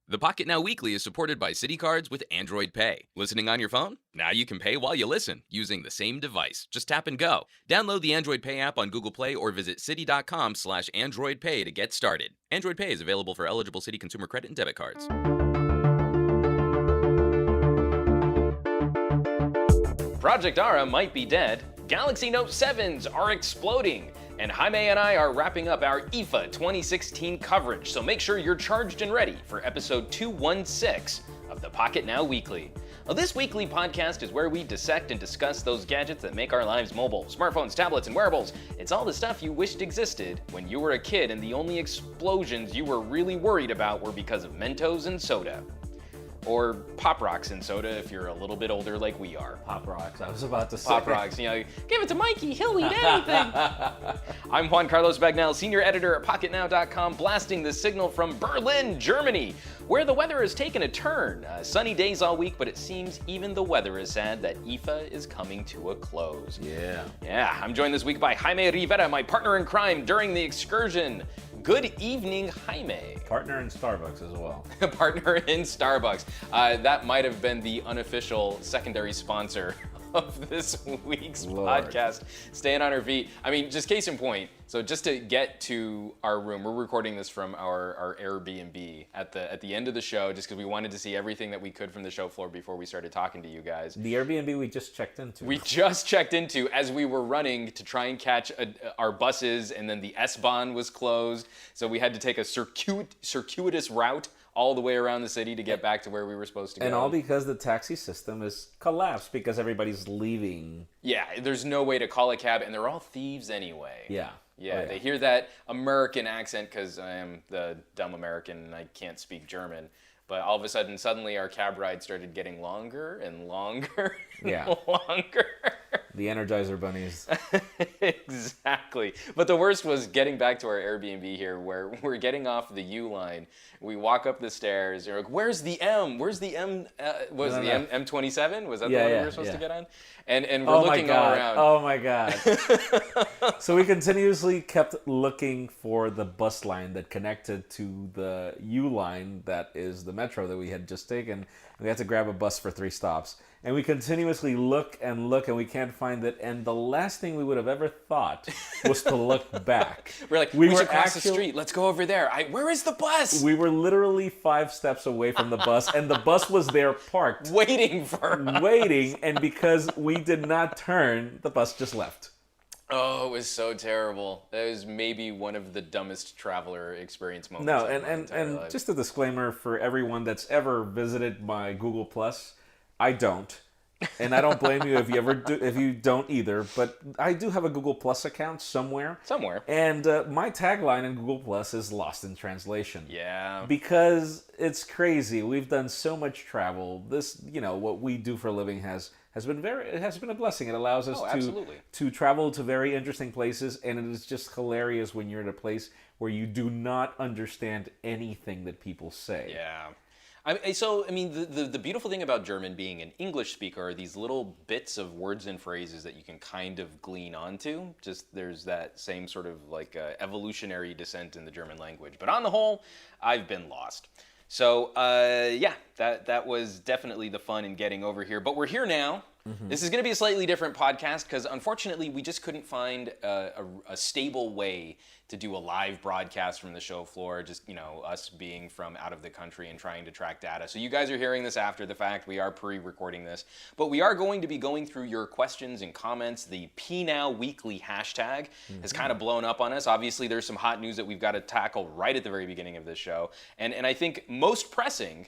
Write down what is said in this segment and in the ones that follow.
The Pocketnow Weekly is supported by Citi Cards with Android Pay. Listening on your phone? Now you can pay while you listen, using the same device. Just tap and go. Download the Android Pay app on Google Play or visit Citi.com/AndroidPay to get started. Android Pay is available for eligible Citi consumer credit and debit cards. Project Ara might be dead, Galaxy Note 7s are exploding, and Jaime and I are wrapping up our IFA 2016 coverage, so make sure you're charged and ready for episode 216 of the Pocketnow Weekly. Now, this weekly podcast is where we dissect and discuss those gadgets that make our lives mobile. Smartphones, tablets, and wearables. It's all the stuff you wished existed when you were a kid and the only explosions you were really worried about were because of Mentos and soda. Or Pop Rocks and soda if you're a little bit older like we are. Pop Rocks, I was about to say. Pop Rocks, you know, give it to Mikey, he'll eat anything. I'm Juan Carlos Bagnell, senior editor at Pocketnow.com, blasting the signal from Berlin, Germany, where the weather has taken a turn. Sunny days all week, but it seems even the weather is sad that IFA is coming to a close. Yeah, I'm joined this week by Jaime Rivera, my partner in crime during the excursion. Good evening, Jaime. Partner in Starbucks as well. Partner in Starbucks. That might have been the unofficial secondary sponsor of this week's podcast. Staying on our feet. I mean, just case in point. So just to get to our room, we're recording this from our Airbnb at the end of the show, just because we wanted to see everything that we could from the show floor before we started talking to you guys. The Airbnb we just checked into. We just checked into as we were running to try and catch our buses, and then the S-Bahn was closed, so we had to take a circuitous route all the way around the city to get back to where we were supposed to go. And all because the taxi system is collapsed because everybody's leaving. Yeah, there's no way to call a cab, and they're all thieves anyway. Yeah. Yeah, they hear that American accent because I am the dumb American and I can't speak German. But all of a sudden, suddenly our cab ride started getting longer and longer and longer. The Energizer bunnies. Exactly. But the worst was getting back to our Airbnb here, where we're getting off the U line. We walk up the stairs. You're like, "Where's the M? Where's the M? M27? Was that the one we were supposed to get on?" And we're looking all around. Oh my god! So we continuously kept looking for the bus line that connected to the U line, that is the metro that we had just taken. We had to grab a bus for 3 stops. And we continuously look and we can't find it. And the last thing we would have ever thought was to look back. We're like, we should cross the street. Let's go over there. Where is the bus? We were literally 5 steps away from the bus, and the bus was there parked. Waiting for us. Waiting, and because we did not turn, the bus just left. Oh, it was so terrible. That was maybe one of the dumbest traveler experience moments. No, and just a disclaimer for everyone that's ever visited my Google Plus, I don't, and I don't blame you if you don't either. But I do have a Google Plus account somewhere. And my tagline in Google Plus is "Lost in Translation." Yeah. Because it's crazy. We've done so much travel. This, what we do for a living has been a blessing. It allows us to travel to very interesting places, and it is just hilarious when you're in a place where you do not understand anything that people say. Yeah. The beautiful thing about German being an English speaker are these little bits of words and phrases that you can kind of glean onto. Just there's that same sort of evolutionary descent in the German language. But on the whole, I've been lost. So, that was definitely the fun in getting over here. But we're here now. Mm-hmm. This is going to be a slightly different podcast because, unfortunately, we just couldn't find a stable way to do a live broadcast from the show floor, just, us being from out of the country and trying to track data. So you guys are hearing this after the fact. We are pre-recording this. But we are going to be going through your questions and comments. The PNow Weekly hashtag has kind of blown up on us. Obviously, there's some hot news that we've got to tackle right at the very beginning of this show. And I think most pressing,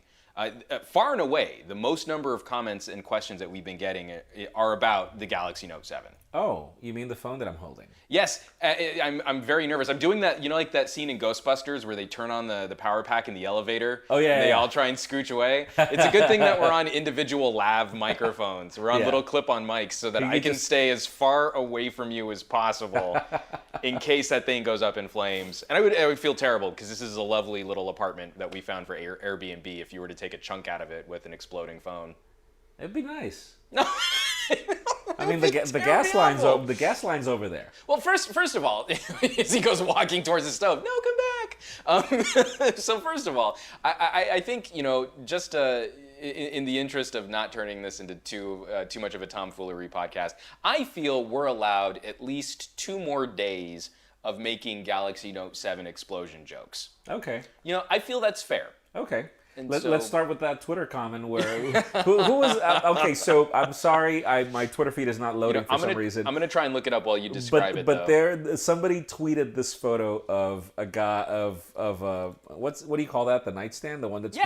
far and away, the most number of comments and questions that we've been getting are about the Galaxy Note 7. Oh, you mean the phone that I'm holding? Yes, I'm very nervous. I'm doing that, like that scene in Ghostbusters where they turn on the power pack in the elevator. Oh, yeah. And they all try and scooch away. It's a good thing that we're on individual lav microphones. We're on little clip-on mics so that I can stay as far away from you as possible in case that thing goes up in flames. And I would feel terrible because this is a lovely little apartment that we found for Airbnb if you were to take a chunk out of it with an exploding phone. It'd be nice. No. I mean, the gas line's over there. Well, first of all, as he goes walking towards the stove, no, come back. So first of all, I think, just in the interest of not turning this into too much of a tomfoolery podcast, I feel we're allowed at least 2 more days of making Galaxy Note 7 explosion jokes. Okay. I feel that's fair. Okay. Let's start with that Twitter comment where who was okay. So I'm sorry, my Twitter feed is not loading for some reason. I'm gonna try and look it up while you describe it. But there, somebody tweeted this photo of a guy of what do you call that? The nightstand, the one that's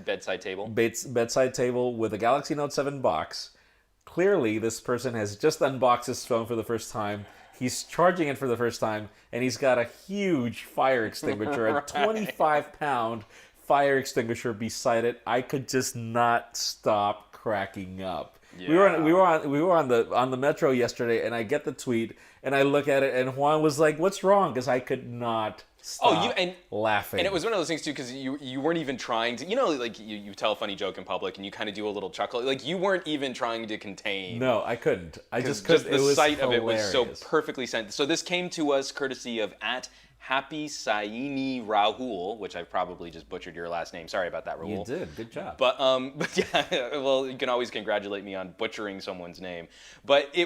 bedside table. Bedside table with a Galaxy Note 7 box. Clearly, this person has just unboxed his phone for the first time. He's charging it for the first time, and he's got a huge fire extinguisher, a 25-pound fire extinguisher beside it. I could just not stop cracking up. Yeah. We were on the metro yesterday, and I get the tweet, and I look at it, and Juan was like, "What's wrong?" Because I could not stop laughing. And it was one of those things too, because you weren't even trying to, like you tell a funny joke in public, and you kind of do a little chuckle. Like you weren't even trying to contain. No, I couldn't. I just couldn't. The sight hilarious. of it was so perfectly sent. So this came to us courtesy of Happy Saini Rahul, which I've probably just butchered your last name. Sorry about that, Rahul. You did. Good job. But yeah, well, you can always congratulate me on butchering someone's name. But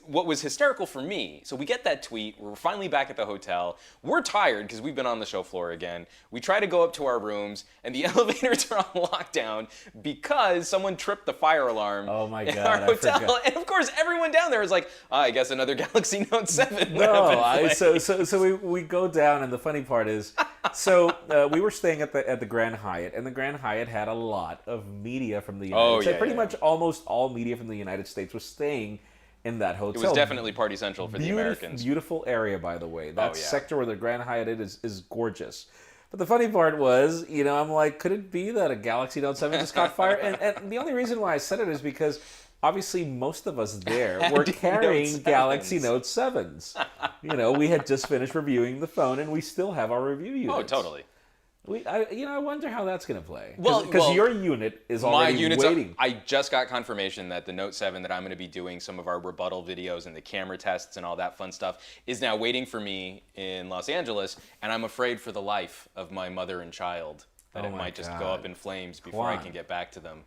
what was hysterical for me. So we get that tweet. We're finally back at the hotel. We're tired because we've been on the show floor again. We try to go up to our rooms, and the elevators are on lockdown because someone tripped the fire alarm. Oh my in God! our hotel. I forgot. And of course, everyone down there is like, I guess another Galaxy Note 7. No, so we go down, and the funny part is, we were staying at the Grand Hyatt, and the Grand Hyatt had a lot of media from the United States. Pretty much almost all media from the United States was staying in that hotel. It was definitely party central for the Americans. Beautiful area, by the way. That sector where the Grand Hyatt is gorgeous. But the funny part was, I'm like, could it be that a Galaxy Note 7 just caught fire? And the only reason why I said it is because obviously most of us there were carrying Galaxy Note 7s. We had just finished reviewing the phone, and we still have our review units. Oh, totally. I wonder how that's going to play. Because your unit is already waiting. I just got confirmation that the Note 7 that I'm going to be doing some of our rebuttal videos and the camera tests and all that fun stuff is now waiting for me in Los Angeles, and I'm afraid for the life of my mother and child that it might just go up in flames before I can get back to them.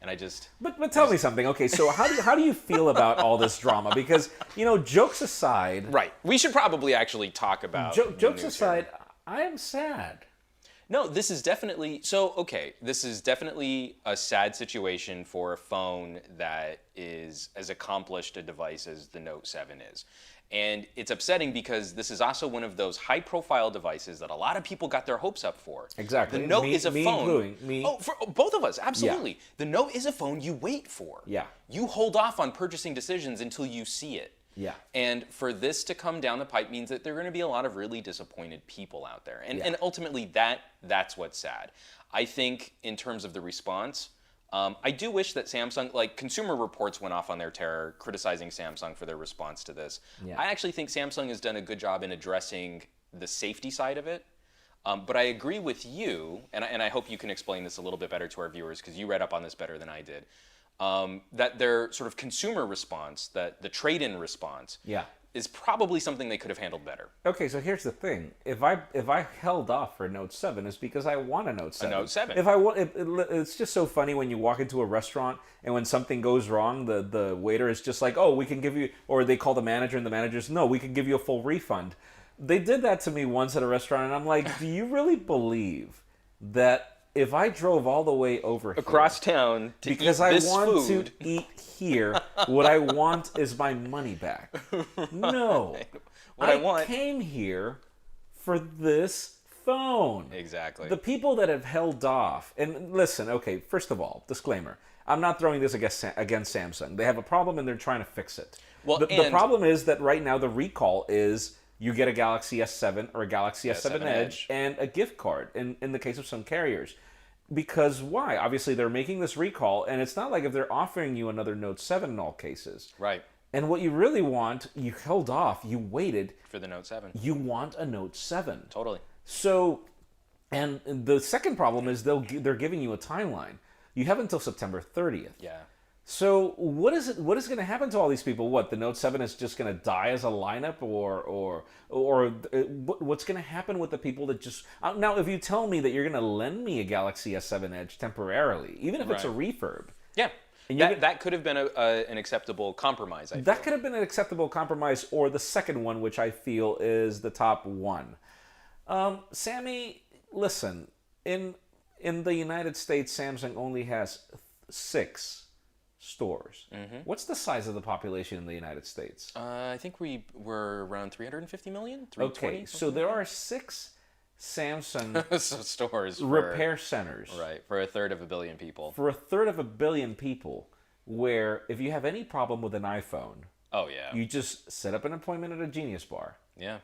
And But tell me something. Okay, so how do you feel about all this drama? Because, jokes aside... Right. We should probably actually talk about... Jokes aside, I am sad. No, this is definitely... So, okay, this is definitely a sad situation for a phone that is as accomplished a device as the Note 7 is. And it's upsetting because this is also one of those high-profile devices that a lot of people got their hopes up for. Exactly. The Note is a phone. Me. Oh, for both of us, absolutely. Yeah. The Note is a phone you wait for. Yeah. You hold off on purchasing decisions until you see it. Yeah. And for this to come down the pipe means that there are going to be a lot of really disappointed people out there. And ultimately, that's what's sad. I think in terms of the response... I do wish that Samsung, Consumer Reports went off on their terror, criticizing Samsung for their response to this. Yeah. I actually think Samsung has done a good job in addressing the safety side of it. But I agree with you, and I hope you can explain this a little bit better to our viewers, because you read up on this better than I did, that their sort of consumer response, that the trade-in response, is probably something they could have handled better. Okay, so here's the thing. If I held off for Note 7, it's because I want a Note 7. A Note 7. It's just so funny when you walk into a restaurant and when something goes wrong, the waiter is just like, oh, we can give you, or they call the manager and the manager's, no, we can give you a full refund. They did that to me once at a restaurant, and I'm like, do you really believe that if I drove all the way over here, across town to because eat this I want food. to eat here, what I want is my money back? No. I came here for this phone. Exactly. The people that have held off, and listen, okay, first of all, disclaimer, I'm not throwing this against Samsung. They have a problem and they're trying to fix it. Well, the problem is that right now the recall is you get a Galaxy S7 or a Galaxy S7 Edge and a gift card in the case of some carriers. Because why? Obviously, they're making this recall, and it's not like if they're offering you another Note 7 in all cases. Right. And what you really want, you held off, you waited. For the Note 7. You want a Note 7. Totally. So, and the second problem is they're giving you a timeline. You have until September 30th. Yeah. So what is it? What is going to happen to all these people? What, the Note 7 is just going to die as a lineup, or what's going to happen with the people that just now? If you tell me that you're going to lend me a Galaxy S7 Edge temporarily, even if it's a refurb, yeah, that could have been an acceptable compromise. That could have been an acceptable compromise, or the second one, which I feel is the top one. Sammy, listen, in the United States, Samsung only has 6 stores. What's the size of the population in the United States? I think we were around 350 million. Okay, so there are 6 Samsung stores repair centers, right, for a third of a billion people. For a third of a billion people, where if you have any problem with an iPhone, you just set up an appointment at a Genius Bar. Yeah.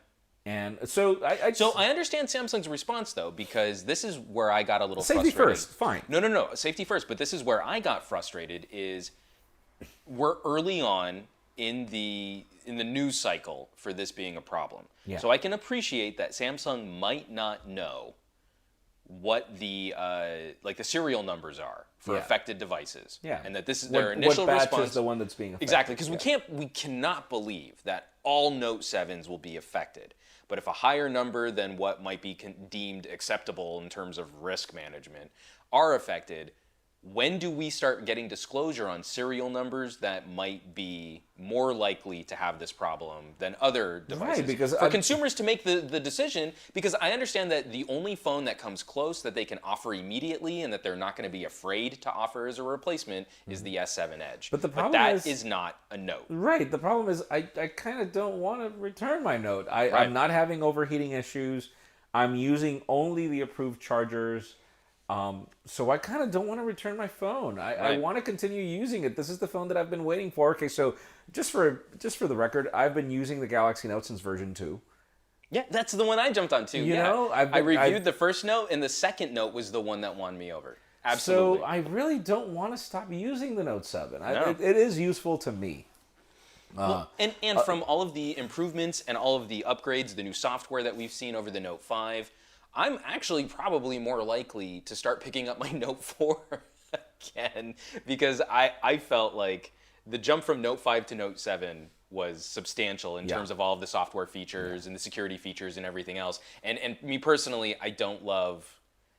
And so I understand Samsung's response, though, because this is where I got a little frustrated. Safety first, fine. No, safety first. But this is where I got frustrated is we're early on in the news cycle for this being a problem. Yeah. So I can appreciate that Samsung might not know what the serial numbers are for affected devices. Yeah. And that this is their initial what batch response. is the one that's being affected. Exactly, because we cannot believe that all Note 7s will be affected. But if a higher number than what might be deemed acceptable in terms of risk management are affected, when do we start getting disclosure on serial numbers that might be more likely to have this problem than other devices? Right, because for consumers to make the decision, because I understand that the only phone that comes close that they can offer immediately and that they're not going to be afraid to offer as a replacement is the S7 Edge. But the problem that is not a Note. Right. The problem is I kind of don't want to return my Note. I'm not having overheating issues. I'm using only the approved chargers. So I kind of don't want to return my phone. I want to continue using it. This is the phone that I've been waiting for. Okay, so just for the record, I've been using the Galaxy Note since version 2. Yeah, that's the one I jumped on too. You know, I reviewed the first Note, and the second Note was the one that won me over. Absolutely. So I really don't want to stop using the Note 7. No. It is useful to me. And from all of the improvements and all of the upgrades, the new software that we've seen over the Note 5, I'm actually probably more likely to start picking up my Note 4 again, because I felt like the jump from Note 5 to Note 7 was substantial in terms of all of the software features and the security features and everything else. And me personally, I don't love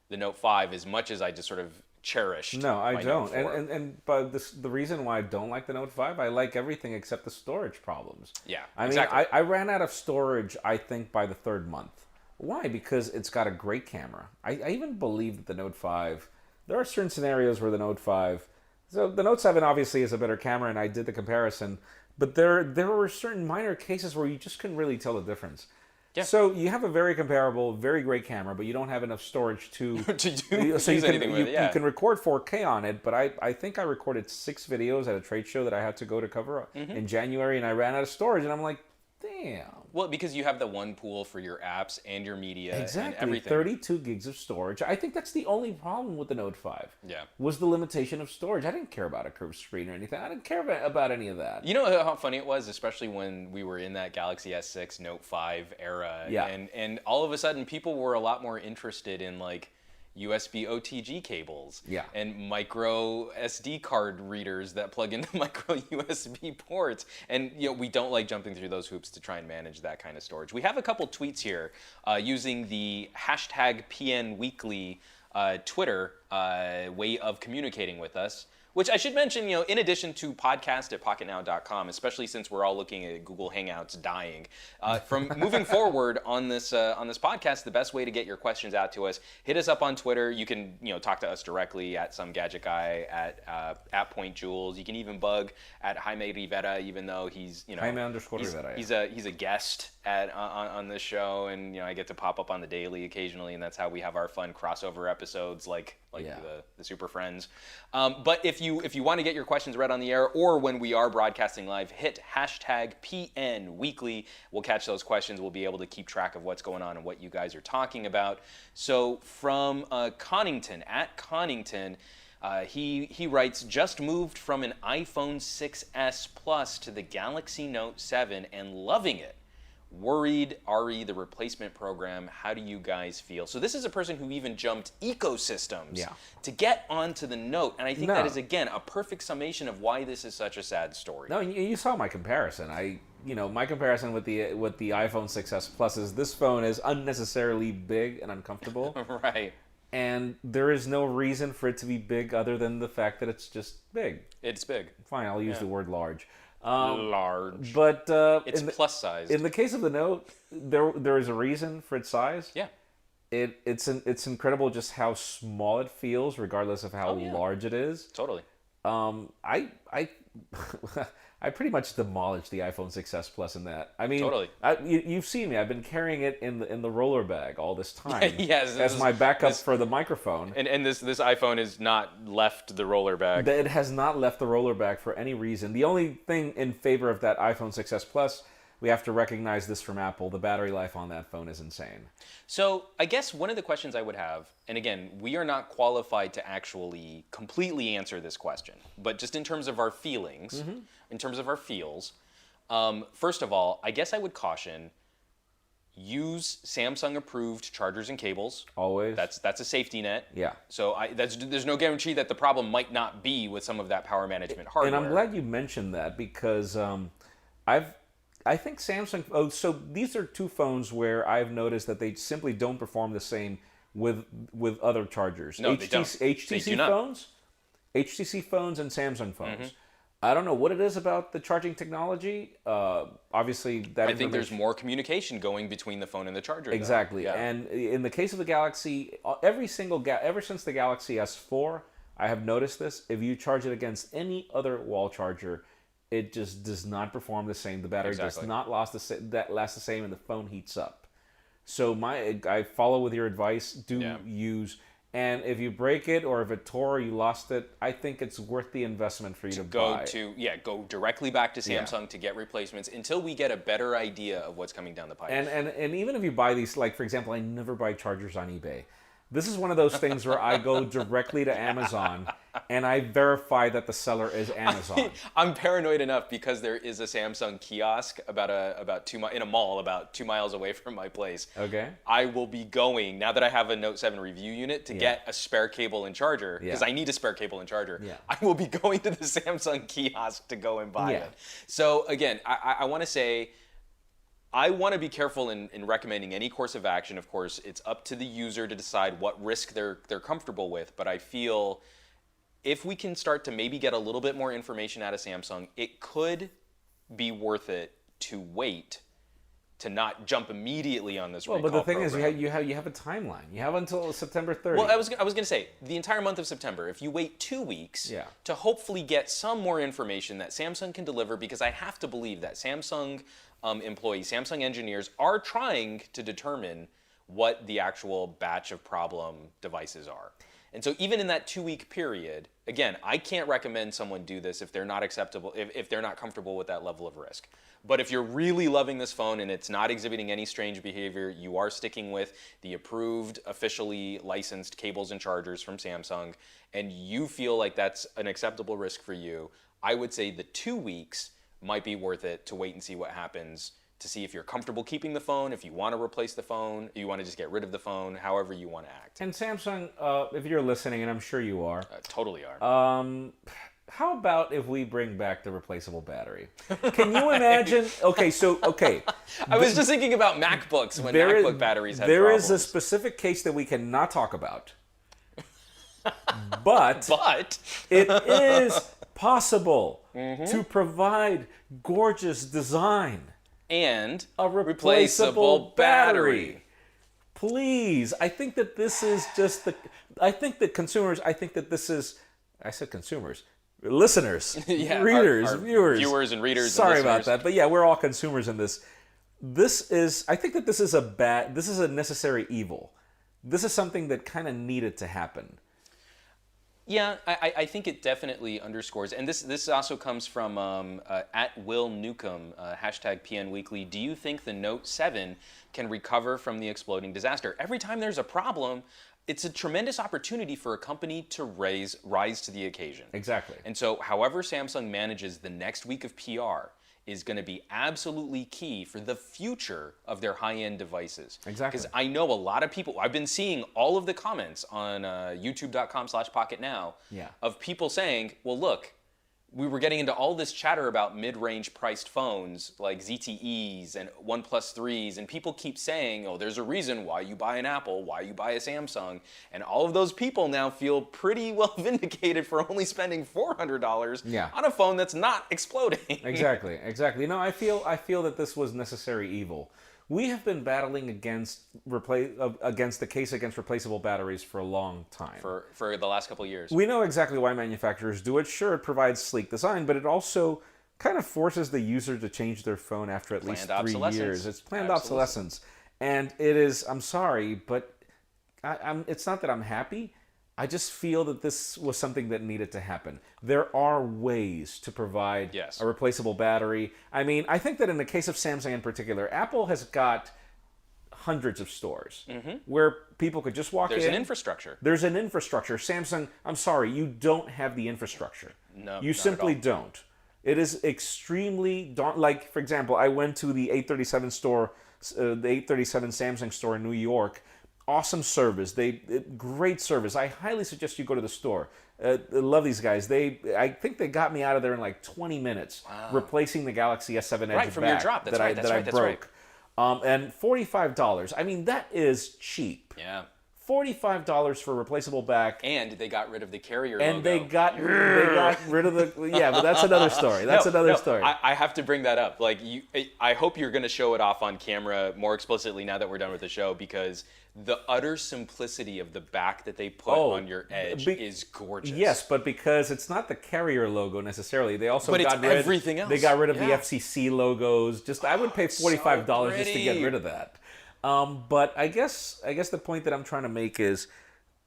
the Note 5 as much as I just sort of cherished. No, I don't. But the reason why I don't like the Note 5, I like everything except the storage problems. Yeah, I mean, exactly. I ran out of storage, I think, by the 3rd month. Why? Because it's got a great camera. I even believe that the Note 5, there are certain scenarios where the Note 5, so the Note 7 obviously is a better camera, and I did the comparison, but there were certain minor cases where you just couldn't really tell the difference. Yeah. So you have a very comparable, very great camera, but you don't have enough storage to do so you anything with it. Yeah. You can record 4K on it, but I think I recorded 6 videos at a trade show that I had to go to cover in January, and I ran out of storage, and I'm like, damn. Well, because you have the one pool for your apps and your media and everything. 32 gigs of storage. I think that's the only problem with the Note 5. Yeah. Was the limitation of storage. I didn't care about a curved screen or anything. I didn't care about any of that. You know how funny it was, especially when we were in that Galaxy S6 Note 5 era. Yeah. And all of a sudden, people were a lot more interested in, like, USB OTG cables and micro SD card readers that plug into micro USB ports. And we don't like jumping through those hoops to try and manage that kind of storage. We have a couple tweets here using the hashtag PN Weekly Twitter way of communicating with us. Which I should mention, in addition to podcast at pocketnow.com, especially since we're all looking at Google Hangouts dying, from moving forward on this podcast, the best way to get your questions out to us, hit us up on Twitter. You can talk to us directly at Some Gadget Guy, at Point Jules. You can even bug at Jaime Rivera, even though he's Jaime_Rivera. He's a guest on this show, and I get to pop up on the daily occasionally, and that's how we have our fun crossover episodes like the Super Friends. But if you want to get your questions read on the air, or when we are broadcasting live, hit hashtag PN Weekly. We'll catch those questions. We'll be able to keep track of what's going on and what you guys are talking about. So from Connington, at Connington, he writes, just moved from an iPhone 6s Plus to the Galaxy Note 7 and loving it. Worried, Ari, the replacement program, how do you guys feel? So this is a person who even jumped ecosystems to get onto the Note, and I think that is, again, a perfect summation of why this is such a sad story. No, you saw my comparison. My comparison with the iPhone 6s Plus is this phone is unnecessarily big and uncomfortable. Right. And there is no reason for it to be big other than the fact that it's just big. It's big. Fine, I'll use the word large. Large. But it's plus size. In the case of the Note, there is a reason for its size. Yeah. It's incredible just how small it feels, regardless of how large it is. Totally. I pretty much demolished the iPhone 6s Plus in that. I mean, totally. You've seen me. I've been carrying it in the roller bag all this time. Yes, as my backup for the microphone. And this iPhone has not left the roller bag. It has not left the roller bag for any reason. The only thing in favor of that iPhone 6s Plus, we have to recognize this from Apple. The battery life on that phone is insane. So I guess one of the questions I would have, and again, we are not qualified to actually completely answer this question, but just in terms of our feelings, in terms of our feels, first of all, I guess I would caution, use Samsung-approved chargers and cables. Always. That's a safety net. Yeah. So there's no guarantee that the problem might not be with some of that power management hardware. And I'm glad you mentioned that because I think Samsung. Oh, so these are two phones where I've noticed that they simply don't perform the same with other chargers. No, they don't. HTC phones, HTC phones, and Samsung phones. I don't know what it is about the charging technology. Obviously, I think there's more communication going between the phone and the charger. Exactly. Yeah. And in the case of the Galaxy, ever since the Galaxy S4, I have noticed this. If you charge it against any other wall charger, it just does not perform the same. The battery does not last the same, and the phone heats up. So I follow with your advice. Use, and if you break it or if it tore or you lost it, I think it's worth the investment for you to buy. Go directly back to Samsung to get replacements until we get a better idea of what's coming down the pipe. And even if you buy these, like for example, I never buy chargers on eBay. This is one of those things where I go directly to Amazon and I verify that the seller is Amazon. I'm paranoid enough because there is a Samsung kiosk in a mall about 2 miles away from my place. Okay. I will be going, now that I have a Note 7 review unit, to get a spare cable and charger, because I need a spare cable and charger. Yeah. I will be going to the Samsung kiosk to go and buy it. So again, I want to say, I want to be careful in recommending any course of action. Of course, it's up to the user to decide what risk they're comfortable with. But I feel if we can start to maybe get a little bit more information out of Samsung, it could be worth it to wait, to not jump immediately on this recall but the thing program. is, you have a timeline. You have until September 30th. Well, I was going to say, the entire month of September, if you wait 2 weeks to hopefully get some more information that Samsung can deliver, because I have to believe that Samsung employees, Samsung engineers are trying to determine what the actual batch of problem devices are. And so even in that 2-week period, again, I can't recommend someone do this if they're not if they're not comfortable with that level of risk. But if you're really loving this phone and it's not exhibiting any strange behavior, you are sticking with the approved, officially licensed cables and chargers from Samsung, and you feel like that's an acceptable risk for you, I would say the 2 weeks might be worth it to wait and see what happens, to see if you're comfortable keeping the phone, if you want to replace the phone, if you want to just get rid of the phone, however you want to act. And Samsung, if you're listening, and I'm sure you are. Totally are. How about if we bring back the replaceable battery? Can you imagine? Okay. I was just thinking about MacBooks when MacBook batteries had There problems. is a specific case that we cannot talk about. But it is possible to provide gorgeous design and a replaceable battery. Please, I think that this is just I think that consumers, listeners, readers, our viewers and readers. Sorry and about that, but yeah, we're all consumers in this. I think that this is a necessary evil. This is something that kind of needed to happen. Yeah, I think it definitely underscores, and this also comes from at Will Newcomb, hashtag PN Weekly. Do you think the Note 7 can recover from the exploding disaster? Every time there's a problem, it's a tremendous opportunity for a company to rise to the occasion. Exactly. And so however Samsung manages the next week of PR, is going to be absolutely key for the future of their high-end devices. Exactly. Because I know a lot of people, I've been seeing all of the comments on youtube.com/pocketnow of people saying, well, look, we were getting into all this chatter about mid-range priced phones like ZTEs and OnePlus 3s, and people keep saying, oh, there's a reason why you buy an Apple, why you buy a Samsung, and all of those people now feel pretty well vindicated for only spending $400 on a phone that's not exploding. Exactly. No, I feel that this was necessary evil. We have been battling against the case against replaceable batteries for a long time. For the last couple of years. We know exactly why manufacturers do it. Sure, it provides sleek design, but it also kind of forces the user to change their phone after at least 3 years. It's planned obsolescence. And it is, I'm sorry, but it's not that I'm happy. I just feel that this was something that needed to happen. There are ways to provide a replaceable battery. I mean, I think that in the case of Samsung in particular, Apple has got hundreds of stores where people could just walk in. There's an infrastructure. There's an infrastructure. Samsung, I'm sorry, you don't have the infrastructure. No, you simply don't. It is extremely like, for example, I went to the 837 store, the 837 Samsung store in New York. Awesome service. Great service. I highly suggest you go to the store. I love these guys. I think they got me out of there in like 20 minutes, replacing the Galaxy S7 Edge from your drop. That's right. I broke. And $45. I mean, that is cheap. Yeah. $45 for a replaceable back. And they got rid of the carrier logo. And they got rid of the... Yeah, but that's another story. That's another story. I have to bring that up. Like, I hope you're going to show it off on camera more explicitly now that we're done with the show, because the utter simplicity of the back that they put on your Edge is gorgeous. Yes, but because it's not the carrier logo necessarily. They also everything else. They got rid of the FCC logos. I would pay $45 just to get rid of that. But I guess the point that I'm trying to make is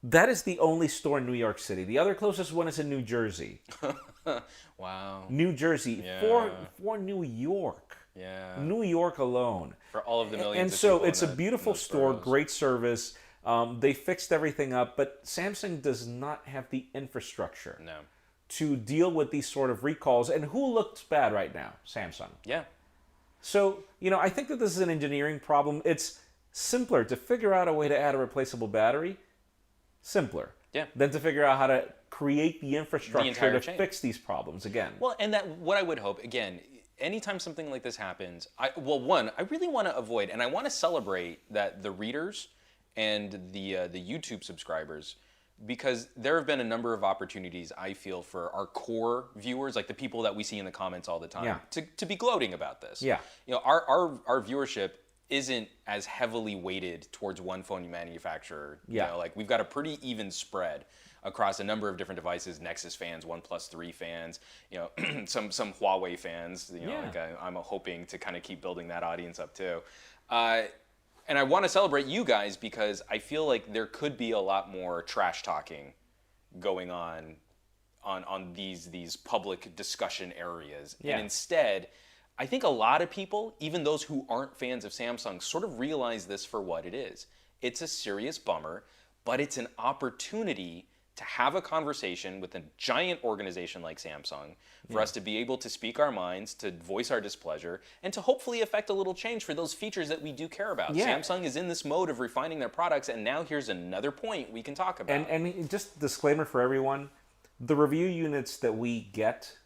that is the only store in New York City. The other closest one is in New Jersey. Wow. New Jersey for New York. Yeah. New York alone. For all of the millions. And so it's a beautiful store, great service. They fixed everything up, but Samsung does not have the infrastructure to deal with these sort of recalls. And who looks bad right now? Samsung. Yeah. So, I think that this is an engineering problem. It's simpler to figure out a way to add a replaceable battery, than to figure out how to create the infrastructure to fix these problems again. Well, and what I would hope, again, anytime something like this happens, I really want to avoid, and I want to celebrate that the readers and the YouTube subscribers, because there have been a number of opportunities, I feel, for our core viewers, like the people that we see in the comments all the time, to be gloating about this. Yeah. Our viewership isn't as heavily weighted towards one phone manufacturer. Yeah. Like, we've got a pretty even spread across a number of different devices. Nexus fans, OnePlus 3 fans, some Huawei fans. Like I'm hoping to kind of keep building that audience up too. And I want to celebrate you guys because I feel like there could be a lot more trash talking going on these public discussion areas. Yeah. And instead, I think a lot of people, even those who aren't fans of Samsung, sort of realize this for what it is. It's a serious bummer, but it's an opportunity to have a conversation with a giant organization like Samsung, for us to be able to speak our minds, to voice our displeasure, and to hopefully affect a little change for those features that we do care about. Yeah. Samsung is in this mode of refining their products, and now here's another point we can talk about. And just disclaimer for everyone, the review units that we get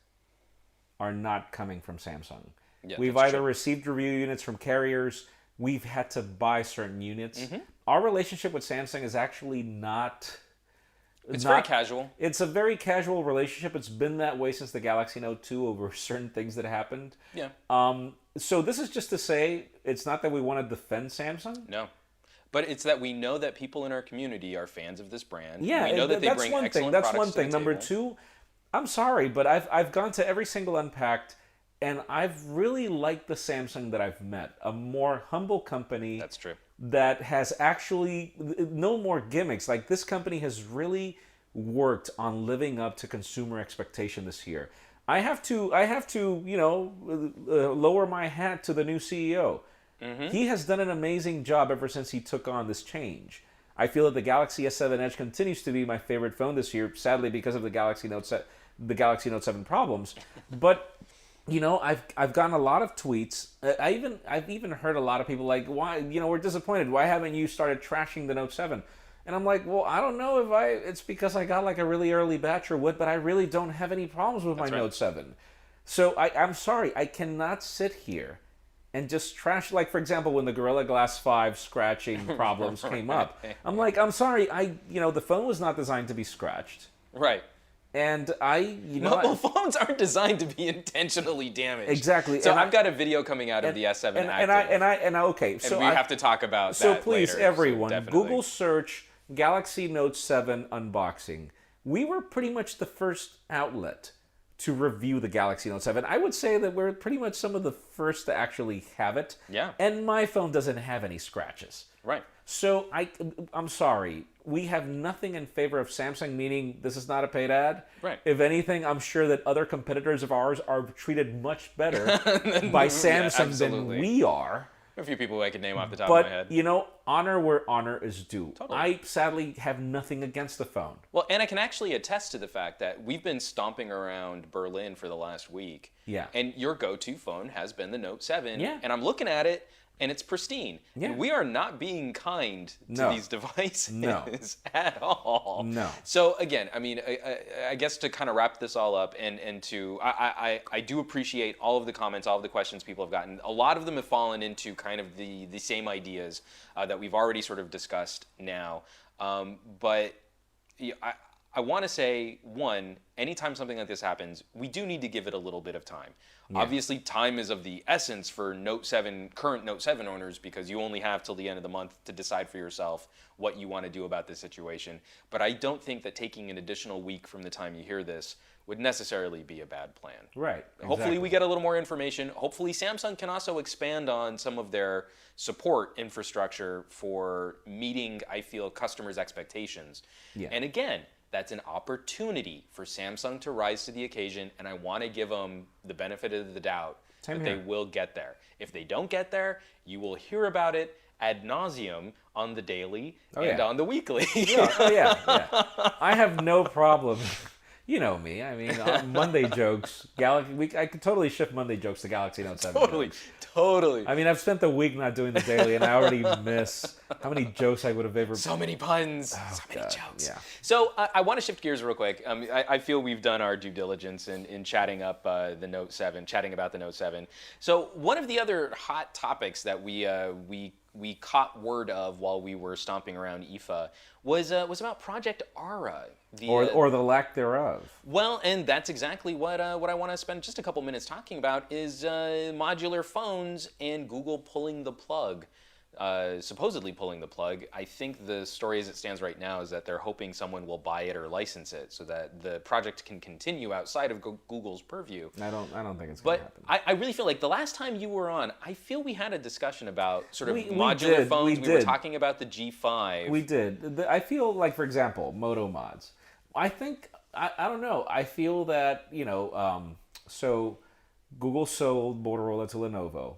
are not coming from Samsung. Yeah, we've either received review units from carriers, we've had to buy certain units. Mm-hmm. Our relationship with Samsung is actually not... It's very casual. It's a very casual relationship. It's been that way since the Galaxy Note 2 over certain things that happened. Yeah. So this is just to say, it's not that we want to defend Samsung. No. But it's that we know that people in our community are fans of this brand. Yeah, we know that they bring excellent products to the table. That's one thing. Number two, I'm sorry, but I've gone to every single Unpacked, and I've really liked the Samsung that I've met. A more humble company. That's true. That has actually no more gimmicks. Like, this company has really worked on living up to consumer expectation this year. I have to lower my hat to the new CEO. Mm-hmm. He has done an amazing job ever since he took on this change. I feel that the Galaxy S7 Edge continues to be my favorite phone this year, sadly because of the Galaxy Note 7 problems. But I've gotten a lot of tweets. I've even heard a lot of people like, why, we're disappointed. Why haven't you started trashing the Note 7? And I'm like, well, I don't know if it's because I got like a really early batch or what, but I really don't have any problems with my Note 7. So I'm sorry, I cannot sit here and just trash, like, for example, when the Gorilla Glass 5 scratching problems came up. I'm like, I'm sorry, the phone was not designed to be scratched. Right. And mobile phones aren't designed to be intentionally damaged. Exactly. So I've got a video coming out of the S7 Active. Okay. So we have to talk about that So please, later, everyone, Google search Galaxy Note 7 unboxing. We were pretty much the first outlet to review the Galaxy Note 7. I would say that we're pretty much some of the first to actually have it. Yeah. And my phone doesn't have any scratches. Right. So I'm sorry. We have nothing in favor of Samsung, meaning this is not a paid ad. Right. If anything, I'm sure that other competitors of ours are treated much better by Samsung than we are. A few people I could name off the top of my head. But, honor where honor is due. Totally. I sadly have nothing against the phone. Well, and I can actually attest to the fact that we've been stomping around Berlin for the last week. Yeah. And your go-to phone has been the Note 7. Yeah. And I'm looking at it, and it's pristine. Yeah. And we are not being kind to these devices at all. No. So again, I mean, I guess to kind of wrap this all up and to, I do appreciate all of the comments, all of the questions people have gotten. A lot of them have fallen into kind of the same ideas that we've already sort of discussed now. But I want to say, one, anytime something like this happens, we do need to give it a little bit of time. Yeah. Obviously, time is of the essence for current Note 7 owners, because you only have till the end of the month to decide for yourself what you want to do about this situation. But I don't think that taking an additional week from the time you hear this would necessarily be a bad plan. Right. Hopefully we get a little more information. Hopefully Samsung can also expand on some of their support infrastructure for meeting, I feel, customers' expectations. Yeah. And again, that's an opportunity for Samsung to rise to the occasion, and I want to give them the benefit of the doubt that they will get there. If they don't get there, you will hear about it ad nauseum on the daily on the weekly. Yeah. I have no problem. You know me. I mean, Monday jokes. I could totally shift Monday jokes to Galaxy Note 7. Totally. I mean, I've spent the week not doing the daily, and I already miss how many jokes I would have ever. So many puns. So many jokes. Yeah. So I want to shift gears real quick. I feel we've done our due diligence in chatting up the Note 7, chatting about the Note 7. So one of the other hot topics that we caught word of while we were stomping around IFA was about Project Ara. Or the lack thereof. Well, and that's exactly what I want to spend just a couple minutes talking about is modular phones and Google pulling the plug. Supposedly pulling the plug. I think the story as it stands right now is that they're hoping someone will buy it or license it so that the project can continue outside of Google's purview. I don't think it's going to happen. But I really feel like the last time you were on, I feel we had a discussion about sort of modular phones. We were talking about the G5. We did. I feel like, for example, Moto mods. I think, I don't know, I feel that, so Google sold Motorola to Lenovo.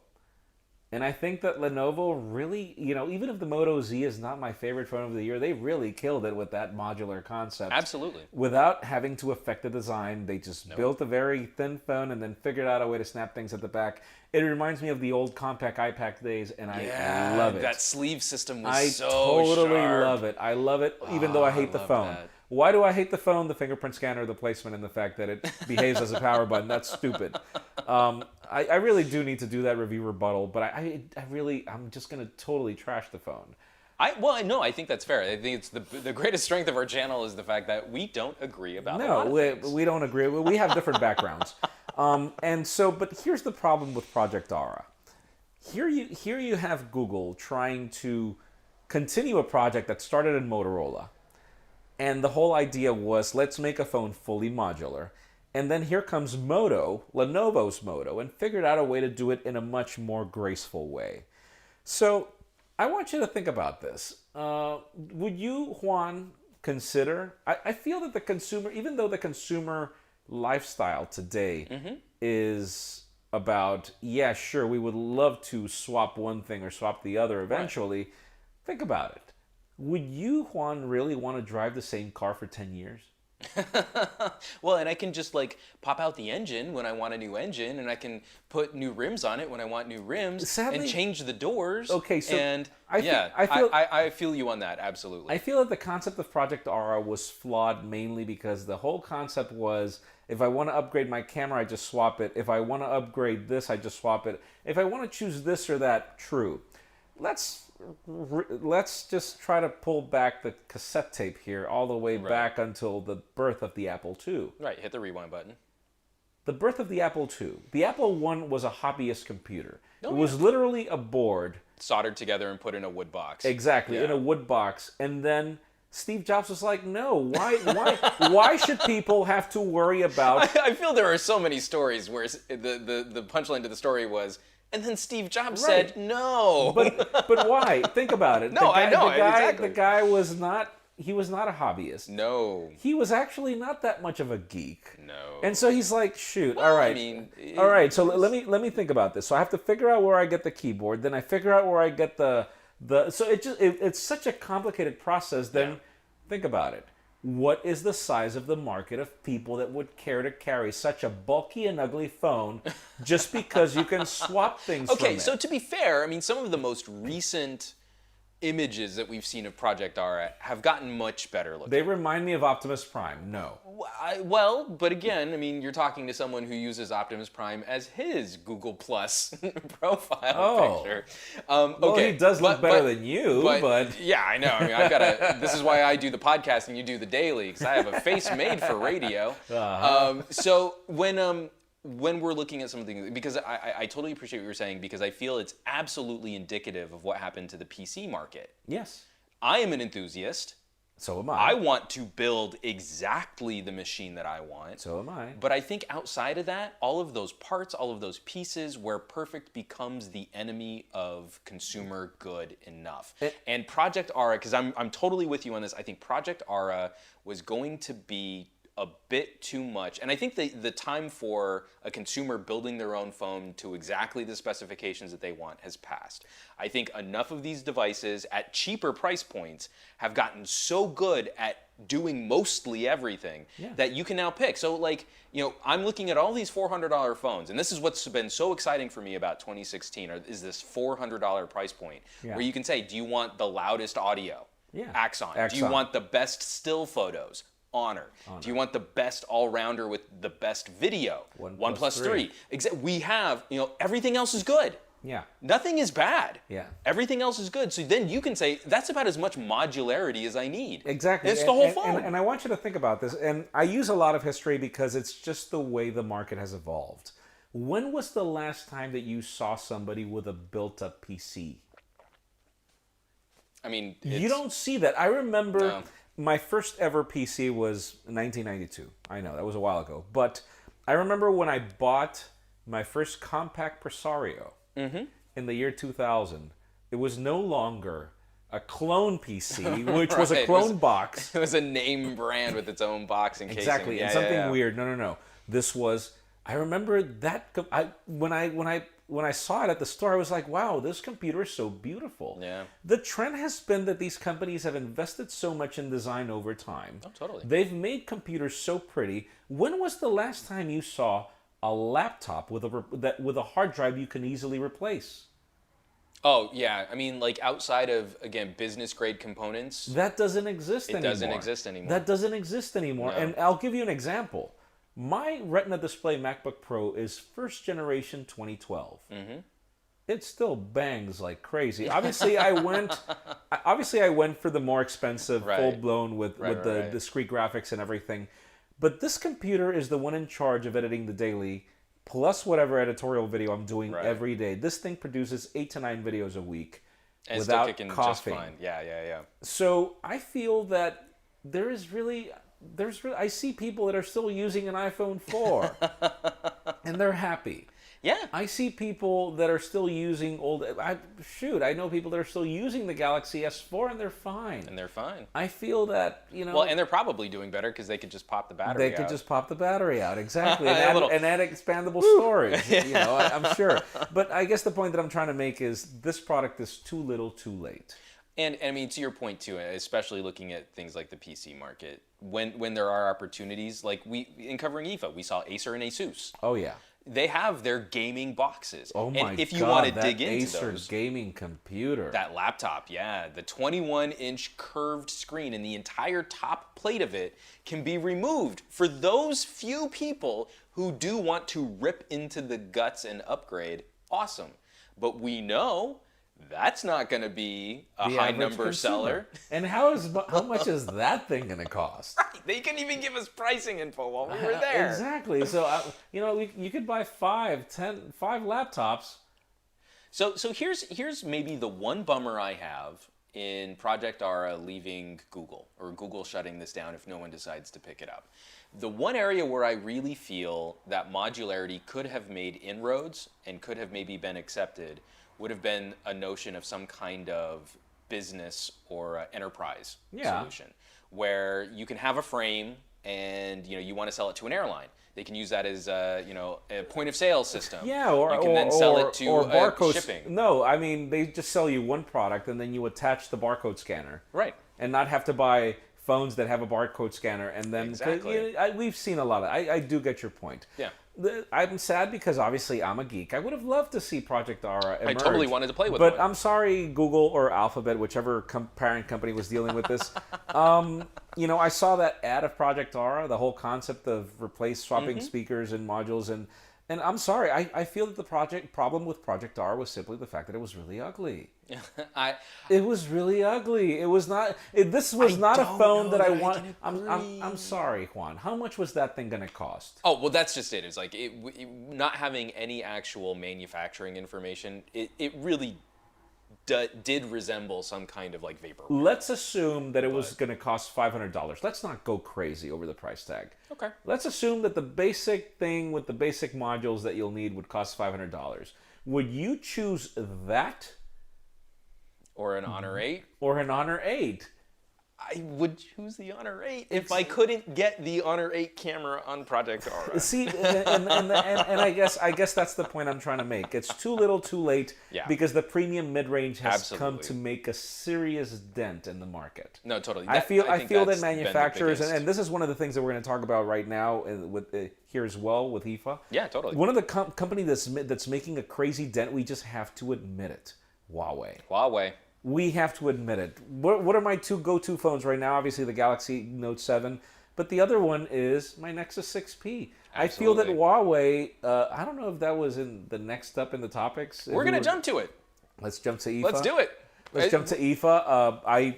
And I think that Lenovo really, even if the Moto Z is not my favorite phone of the year, they really killed it with that modular concept. Absolutely. Without having to affect the design, they just built a very thin phone and then figured out a way to snap things at the back. It reminds me of the old compact iPad days, and I love it. That sleeve system was so totally sharp. love it. I love it, even though I hate the phone. That. Why do I hate the phone? The fingerprint scanner, the placement, and the fact that it behaves as a power button. That's stupid. I really do need to do that review rebuttal, but I'm just going to totally trash the phone. I think that's fair. I think it's the greatest strength of our channel is the fact that we don't agree about a lot of things. We don't agree. We have different backgrounds. But here's the problem with Project Ara. Here you have Google trying to continue a project that started in Motorola. And the whole idea was, let's make a phone fully modular. And then here comes Lenovo's Moto, and figured out a way to do it in a much more graceful way. So I want you to think about this. Would you, Juan, consider... I feel that the consumer, even though the consumer lifestyle today is about, yeah, sure, we would love to swap one thing or swap the other eventually. Right. Think about it. Would you, Juan, really want to drive the same car for 10 years? Well, and I can just like pop out the engine when I want a new engine, and I can put new rims on it when I want new rims, Sadly, and change the doors. Okay, so and I feel you on that, absolutely. I feel that the concept of Project Ara was flawed mainly because the whole concept was, if I want to upgrade my camera, I just swap it. If I want to upgrade this, I just swap it. If I want to choose this or that, true. Let's just try to pull back the cassette tape here all the way back until the birth of the Apple II. Right, hit the rewind button. The birth of the Apple II. The Apple I was a hobbyist computer. It was literally a board. Soldered together and put in a wood box. Exactly, in a wood box. And then Steve Jobs was like, no, why should people have to worry about... I feel there are so many stories where the punchline to the story was, and then Steve Jobs said no. But why? Think about it. No, I know, exactly. The guy was not a hobbyist. No. He was actually not that much of a geek. No. And so he's like, shoot, all right. All right, so let me think about this. So I have to figure out where I get the keyboard, then I figure out where I get the so it's such a complicated process. Then think about it. What is the size of the market of people that would care to carry such a bulky and ugly phone just because you can swap things from it? Okay, so to be fair, I mean, some of the most recent images that we've seen of Project Ara have gotten much better looking. They remind me of Optimus Prime. No. Well, but again, I mean, you're talking to someone who uses Optimus Prime as his Google Plus profile picture. Well, he does look better than you, but... Yeah, I know. I mean, I've got to... This is why I do the podcast and you do the daily, because I have a face made for radio. So when we're looking at something, because I totally appreciate what you're saying, because I feel it's absolutely indicative of what happened to the PC market. Yes. I am an enthusiast. So am I. I want to build exactly the machine that I want. So am I. But I think outside of that, all of those parts, all of those pieces, where perfect becomes the enemy of consumer good enough. And Project Ara, because I'm totally with you on this, I think Project Ara was going to be a bit too much. And I think the time for a consumer building their own phone to exactly the specifications that they want has passed. I think enough of these devices at cheaper price points have gotten so good at doing mostly everything that you can now pick. So like, you know, I'm looking at all these $400 phones, and this is what's been so exciting for me about 2016, is this $400 price point where you can say, do you want the loudest audio? Axon. Do you want the best still photos? Honor. Do you want the best all-rounder with the best video? OnePlus 3. We have, you know, everything else is good. Yeah. Nothing is bad. Yeah. Everything else is good. So then you can say, that's about as much modularity as I need. Exactly. It's the whole phone. And I want you to think about this. And I use a lot of history because it's just the way the market has evolved. When was the last time that you saw somebody with a built-up PC? I mean, you don't see that. I remember my first ever PC was 1992. I know, that was a while ago. But I remember when I bought my first compact Presario in the year 2000, it was no longer a clone PC, which was a clone box. It was a name brand with its own box and casing. Exactly, and something weird. No. This was... I remember that when I saw it at the store, I was like, wow, this computer is so beautiful. Yeah. The trend has been that these companies have invested so much in design over time. Oh, totally. They've made computers so pretty. When was the last time you saw a laptop with a hard drive you can easily replace? Oh, yeah. I mean, like outside of, again, business grade components. That doesn't exist anymore. It doesn't exist anymore. That doesn't exist anymore. No. And I'll give you an example. My Retina display MacBook Pro is first generation 2012. It still bangs like crazy. Obviously, I went for the more expensive, full blown with the discrete graphics and everything. But this computer is the one in charge of editing the daily, plus whatever editorial video I'm doing every day. This thing produces 8 to 9 videos a week and without still kicking coughing. Just fine. Yeah. So I feel that I see people that are still using an iPhone 4 and they're happy. Yeah. I see people that are still using I know people that are still using the Galaxy S4 and they're fine. I feel that, you know... Well, and they're probably doing better because they could just pop the battery out. They could just pop the battery out, exactly. and add expandable storage, you know, I'm sure. But I guess the point that I'm trying to make is this product is too little too late. And I mean, to your point too, especially looking at things like the PC market, when there are opportunities, like in covering IFA, we saw Acer and ASUS. Oh yeah. They have their gaming boxes. Oh my and if you God, want to that dig into Acer those, gaming computer. that laptop, yeah, the 21-inch curved screen and the entire top plate of it can be removed for those few people who do want to rip into the guts and upgrade. Awesome. But we know that's not going to be a The high average number consumer. seller. And how much is that thing going to cost? They couldn't even give us pricing info while we were there. Exactly. So you could buy 5 laptops. So here's maybe the one bummer I have in Project Ara leaving Google, or Google shutting this down if no one decides to pick it up. The one area where I really feel that modularity could have made inroads and could have maybe been accepted would have been a notion of some kind of business or enterprise solution, where you can have a frame and you want to sell it to an airline. They can use that as a point of sale system. Yeah, or you can then sell it to barcode shipping. No, I mean they just sell you one product and then you attach the barcode scanner. Right. And not have to buy phones that have a barcode scanner and then Exactly. We've seen a lot of I do get your point. Yeah. I'm sad because obviously I'm a geek. I would have loved to see Project Ara emerge. I totally wanted to play with But one. I'm sorry, Google or Alphabet, whichever parent company was dealing with this. I saw that ad of Project Ara, the whole concept of swapping speakers and modules, and I'm sorry, I feel that the problem with Project Ara was simply the fact that it was really ugly. It was really ugly. It was not. This was not a phone that I want. I'm sorry, Juan. How much was that thing going to cost? Oh, well, that's just it. It's like not having any actual manufacturing information. It really did resemble some kind of like vapor. Let's assume that it was going to cost $500. Let's not go crazy over the price tag. Okay. Let's assume that the basic thing with the basic modules that you'll need would cost $500. Would you choose that? Or an Honor 8? Or an Honor 8? I would choose the Honor 8 if I couldn't get the Honor 8 camera on Project Ara. See, and I guess that's the point I'm trying to make. It's too little, too late, because the premium mid-range has come to make a serious dent in the market. No, totally. I feel that manufacturers, and this is one of the things that we're going to talk about right now here as well with IFA. Yeah, totally. One of the company that's making a crazy dent, we just have to admit it. Huawei. We have to admit it. What are my two go-to phones right now? Obviously, the Galaxy Note 7, but the other one is my Nexus 6P. Absolutely. I feel that Huawei. I don't know if that was in the next up in the topics. We're gonna jump to it. Let's jump to IFA. Let's do it. Let's jump to IFA.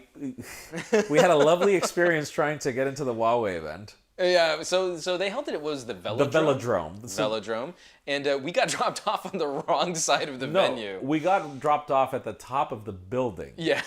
We had a lovely experience trying to get into the Huawei event. Yeah, so they held it. It was the Velodrome. The Velodrome. And we got dropped off on the wrong side of the venue. We got dropped off at the top of the building. Yeah,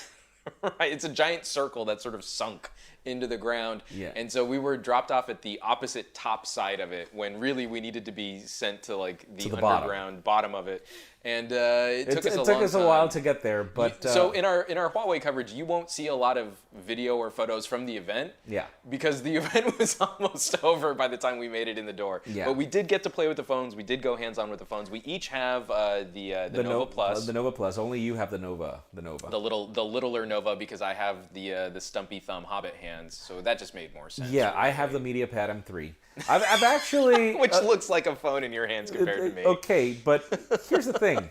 right. It's a giant circle that sort of sunk into the ground. Yeah. And so we were dropped off at the opposite top side of it when really we needed to be sent to like the underground bottom of it. And it took us a while to get there, but so in our Huawei coverage, you won't see a lot of video or photos from the event. Yeah. Because the event was almost over by the time we made it in the door. Yeah. But we did get to play with the phones. We did go hands-on with the phones. We each have the Nova Plus. The Nova Plus. Only you have the Nova. The littler Nova because I have the stumpy thumb Hobbit hands. So that just made more sense. Yeah, I have the MediaPad M3. I've actually which looks like a phone in your hands compared to me. Okay, but here's the thing.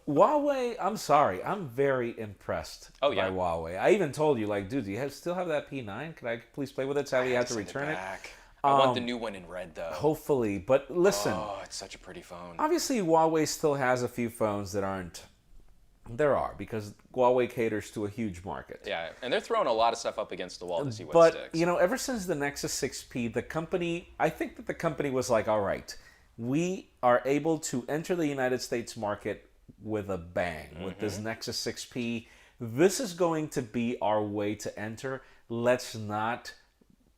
Huawei, I'm sorry, I'm very impressed by Huawei. I even told you, like, dude, do you still have that P9? Could I please play with it? Sadly, you have to return it. I want the new one in red, though. Hopefully, but listen. Oh, it's such a pretty phone. Obviously, Huawei still has a few phones that aren't. There are, because Huawei caters to a huge market. Yeah, and they're throwing a lot of stuff up against the wall to see what sticks. But, ever since the Nexus 6P, I think that the company was like, all right, we are able to enter the United States market with a bang with this Nexus 6P. This is going to be our way to enter. Let's not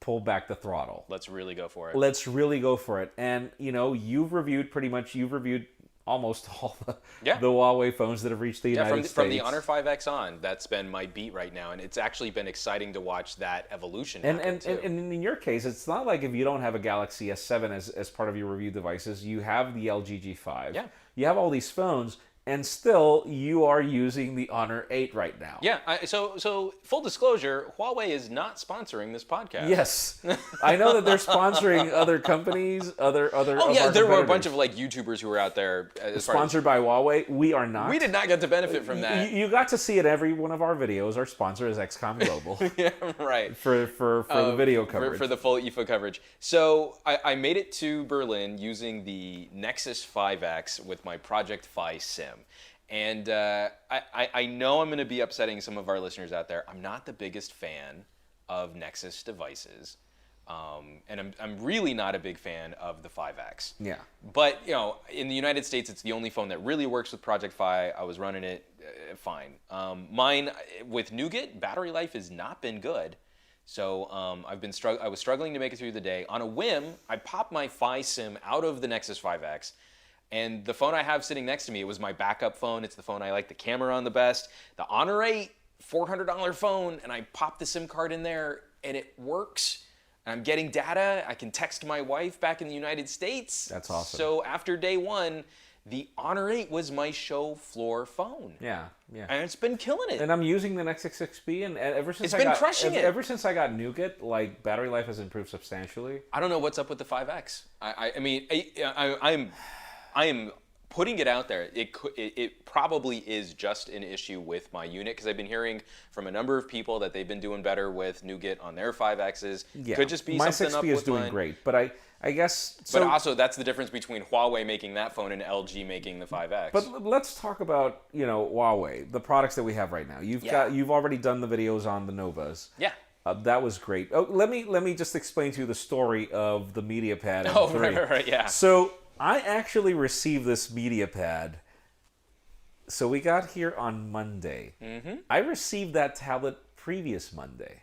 pull back the throttle. Let's really go for it. And, you've reviewed almost all the Huawei phones that have reached the United States. From the Honor 5X on, that's been my beat right now, and it's actually been exciting to watch that evolution happen, too. And in your case, it's not like if you don't have a Galaxy S7 as part of your review devices, you have the LG G5. Yeah. You have all these phones, and still you are using the Honor 8 right now. Yeah, so full disclosure, Huawei is not sponsoring this podcast. Yes, I know that they're sponsoring other companies, other. Oh yeah, there were a bunch of like YouTubers who were out there sponsored by Huawei. We are not. We did not get to benefit from that. You got to see it every one of our videos. Our sponsor is XCOM Global. Yeah, right. For the video coverage. For the full IFA coverage. So I made it to Berlin using the Nexus 5X with my Project Fi SIM. And I know I'm going to be upsetting some of our listeners out there. I'm not the biggest fan of Nexus devices. And I'm really not a big fan of the 5X. Yeah. But, you know, in the United States, it's the only phone that really works with Project Fi. I was running it fine. Mine, with Nougat, battery life has not been good. So I was struggling to make it through the day. On a whim, I popped my Fi SIM out of the Nexus 5X. And the phone I have sitting next to me, it was my backup phone. It's the phone I like the camera on the best. The Honor 8, $400 phone, and I popped the SIM card in there, and it works. I'm getting data. I can text my wife back in the United States. That's awesome. So after day one, the Honor 8 was my show floor phone. Yeah. And it's been killing it. And I'm using the Nexus XP, and ever since crushing it. Ever since I got Nougat, like battery life has improved substantially. I don't know what's up with the 5X. I mean, I am putting it out there. It probably is just an issue with my unit, because I've been hearing from a number of people that they've been doing better with Nougat on their 5Xs. Yeah. Could just be my something 6P up is with doing mine. great, but I guess. But also, that's the difference between Huawei making that phone and LG making the 5X. But let's talk about Huawei, the products that we have right now. You've already done the videos on the Novas. Yeah. That was great. Oh, let me just explain to you the story of the MediaPad M3. Oh, right, yeah. So I actually received this MediaPad. So we got here on Monday. Mm-hmm. I received that tablet previous Monday.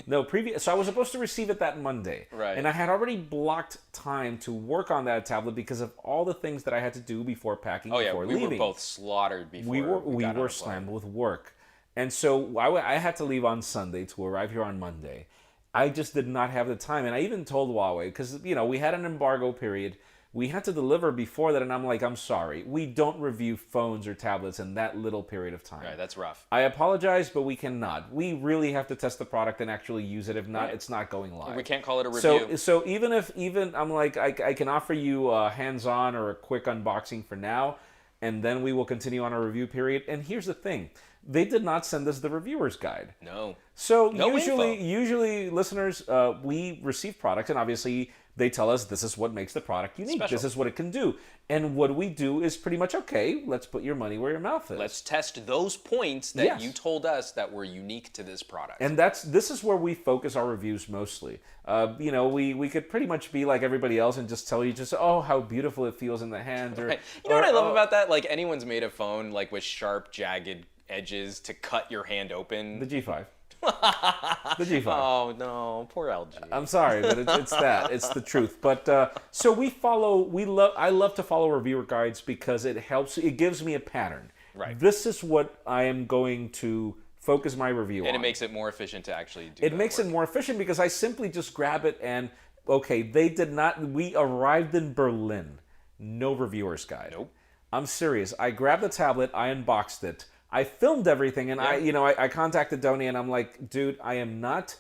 So I was supposed to receive it that Monday. Right. And I had already blocked time to work on that tablet because of all the things that I had to do before packing, before leaving. We were both slaughtered before we were slammed with work. And so I had to leave on Sunday to arrive here on Monday. I just did not have the time. And I even told Huawei, because, we had an embargo period. We had to deliver before that, and I'm like, I'm sorry. We don't review phones or tablets in that little period of time. Right, that's rough. I apologize, but we cannot. We really have to test the product and actually use it. If not, It's not going live. We can't call it a review. So even I'm like, I can offer you a hands-on or a quick unboxing for now, and then we will continue on our review period. And here's the thing. They did not send us the reviewer's guide. No. So No usually listeners, we receive products, and obviously they tell us this is what makes the product unique. Special. This is what it can do. And what we do is pretty much, okay, let's put your money where your mouth is. Let's test those points that you told us that were unique to this product. And this is where we focus our reviews mostly. We could pretty much be like everybody else and just tell you how beautiful it feels in the hand. Or, right. You know what I love about that? Like, anyone's made a phone like with sharp, jagged edges to cut your hand open. The G5. The G5. Oh no, poor LG. I'm sorry, but it's that. It's the truth. But so I love to follow reviewer guides because it helps. It gives me a pattern. Right. This is what I am going to focus my review on. And it makes it more efficient to actually do. It makes it more efficient because I simply just grab it and they did not. We arrived in Berlin, no reviewer's guide. Nope. I'm serious. I grabbed the tablet. I unboxed it. I filmed everything, and I contacted Donnie, and I'm like, dude, I am not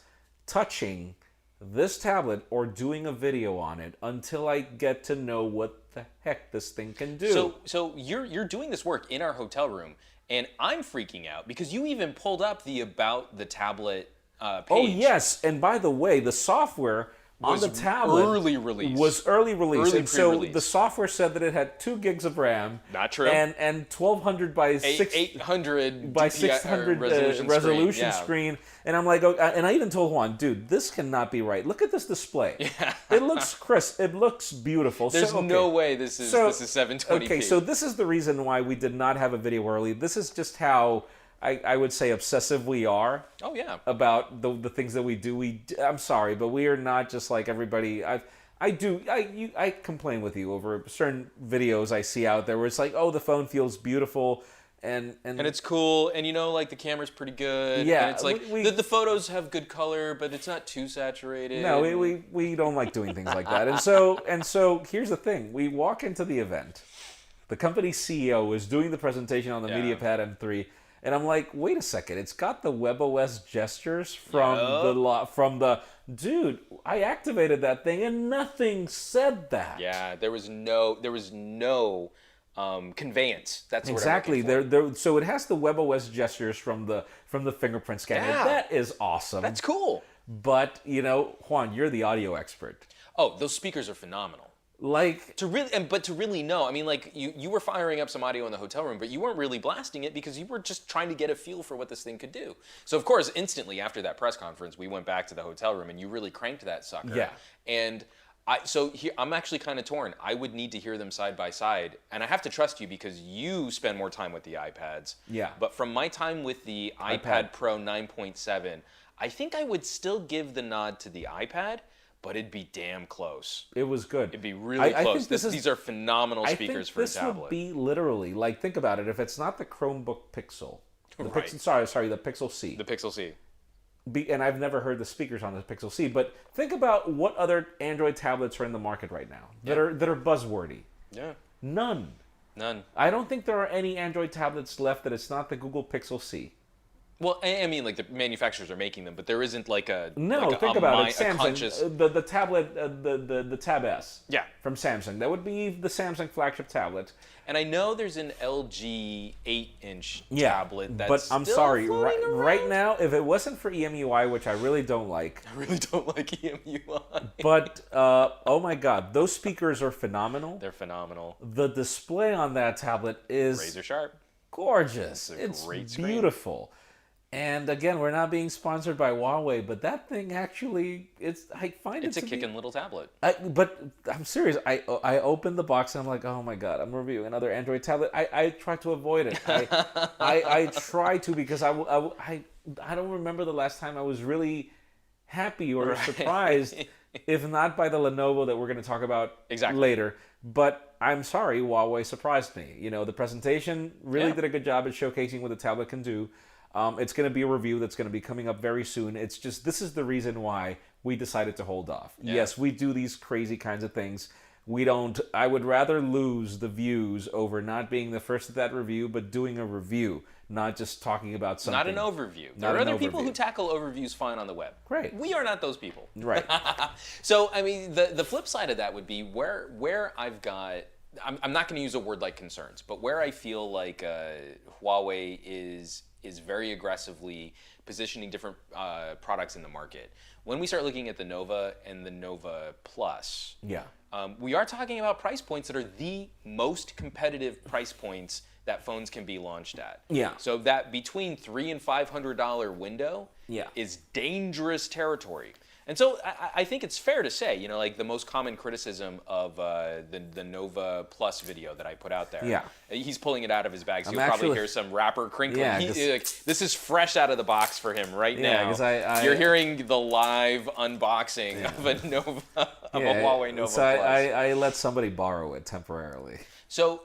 touching this tablet or doing a video on it until I get to know what the heck this thing can do. So you're doing this work in our hotel room, and I'm freaking out because you even pulled up the About the Tablet page. Oh, yes, and by the way, the software on the tablet early release. Was early release. Early and so pre-release. the software said that it had 2 gigs of RAM. Not true. And 1200 by 800 by DPI 600 resolution screen. And I'm like, and I even told Juan, dude, this cannot be right. Look at this display. Yeah. It looks crisp. It looks beautiful. There's no way this is 720p. Okay, so this is the reason why we did not have a video early. This is just how I would say obsessive we are. Oh yeah. About the things that we do. I'm sorry, but we are not just like everybody. I complain with you over certain videos I see out there where it's like, oh, the phone feels beautiful and it's cool, and like the camera's pretty good. Yeah, and it's like the photos have good color, but it's not too saturated. No, we don't like doing things like that. And so here's the thing: we walk into the event. The company CEO is doing the presentation on the MediaPad M3, and I'm like, wait a second, it's got the WebOS gestures from the dude. I activated that thing and nothing said that. Yeah, there was no conveyance. That's exactly. What I'm looking for. So it has the WebOS gestures from the fingerprint scanner. Yeah. That is awesome. That's cool. But Juan, you're the audio expert. Oh, those speakers are phenomenal. Like to really know, I mean, like you were firing up some audio in the hotel room, but you weren't really blasting it because you were just trying to get a feel for what this thing could do. So of course, instantly after that press conference, we went back to the hotel room and you really cranked that sucker. Yeah. And I'm actually kind of torn. I would need to hear them side by side, and I have to trust you because you spend more time with the iPads. Yeah. But from my time with the iPad Pro 9.7, I think I would still give the nod to the iPad. But it'd be damn close. It was good. It'd be really close. These are phenomenal speakers for a tablet. This would be literally, like, think about it. If it's not the Chromebook Pixel, the Pixel C. The Pixel C. And I've never heard the speakers on the Pixel C, but think about what other Android tablets are in the market right now that are buzzwordy. Yeah. None. I don't think there are any Android tablets left that it's not the Google Pixel C. Well, I mean, like the manufacturers are making them, but there isn't like a think about it. Samsung, the tablet, the Tab S. Yeah. From Samsung, that would be the Samsung flagship tablet. And I know there's an LG 8-inch tablet that's but I'm still sorry, floating around. right now, if it wasn't for EMUI, which I really don't like. I really don't like EMUI. But oh my God, those speakers are phenomenal. They're phenomenal. The display on that tablet is razor sharp, gorgeous. It's beautiful. And again, we're not being sponsored by Huawei, but that thing actually, it's a kicking little tablet. But I'm serious. I opened the box and I'm like, oh my God, I'm reviewing another Android tablet. I try to avoid it. I try to because I don't remember the last time I was really happy or surprised, if not by the Lenovo that we're going to talk about later. But I'm sorry, Huawei surprised me. The presentation really did a good job at showcasing what the tablet can do. It's going to be a review that's going to be coming up very soon. It's just, this is the reason why we decided to hold off. Yeah. Yes, we do these crazy kinds of things. I would rather lose the views over not being the first at that review, but doing a review, not just talking about something. Not an overview. There are other people who tackle overviews fine on the web. Great. We are not those people. Right. So, I mean, the flip side of that would be where I've got, I'm not going to use a word like concerns, but where I feel like Huawei is very aggressively positioning different products in the market. When we start looking at the Nova and the Nova Plus, we are talking about price points that are the most competitive price points that phones can be launched at. Yeah. So that between $300 and $500 window is dangerous territory. And so I think it's fair to say, like the most common criticism of the Nova Plus video that I put out there. Yeah. He's pulling it out of his bag, so you'll probably hear some wrapper crinkling. Yeah, this is fresh out of the box for him right now. Because you're hearing the live unboxing of a Nova, of a Huawei Nova so Plus. I let somebody borrow it temporarily. So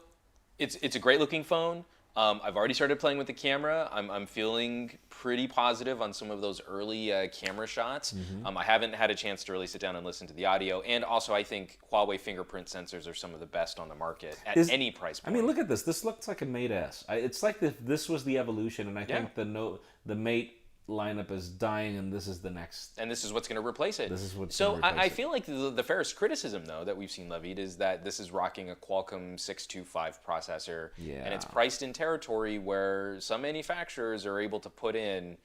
it's a great looking phone. I've already started playing with the camera. I'm feeling pretty positive on some of those early camera shots. Mm-hmm. I haven't had a chance to really sit down and listen to the audio. And also, I think Huawei fingerprint sensors are some of the best on the market at any price point. I mean, look at this. This looks like a Mate S. It's like this was the evolution, and I think the Mate lineup is dying, and this is the next. And this is what's going to replace it. This is what's so I feel like the fairest criticism, though, that we've seen levied is that this is rocking a Qualcomm 625 processor, and it's priced in territory where some manufacturers are able to put in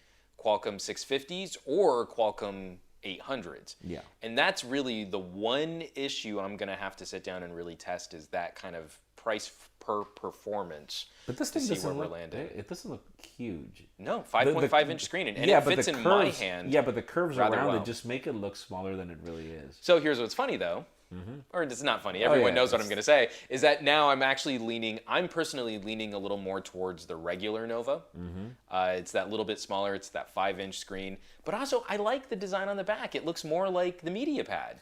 Qualcomm 650s or Qualcomm 800s. Yeah. And that's really the one issue I'm going to have to sit down and really test is that kind of price per performance. But this thing to see doesn't where we're landing. It doesn't look huge. No, 5.5-inch screen, and it fits in my hand. Yeah, but the curves around it just make it look smaller than it really is. So here's what's funny, though. Or it's not funny. Everyone knows what I'm going to say. Is that now I'm personally leaning a little more towards the regular Nova. It's that little bit smaller. It's that 5-inch screen. But also, I like the design on the back. It looks more like the MediaPad.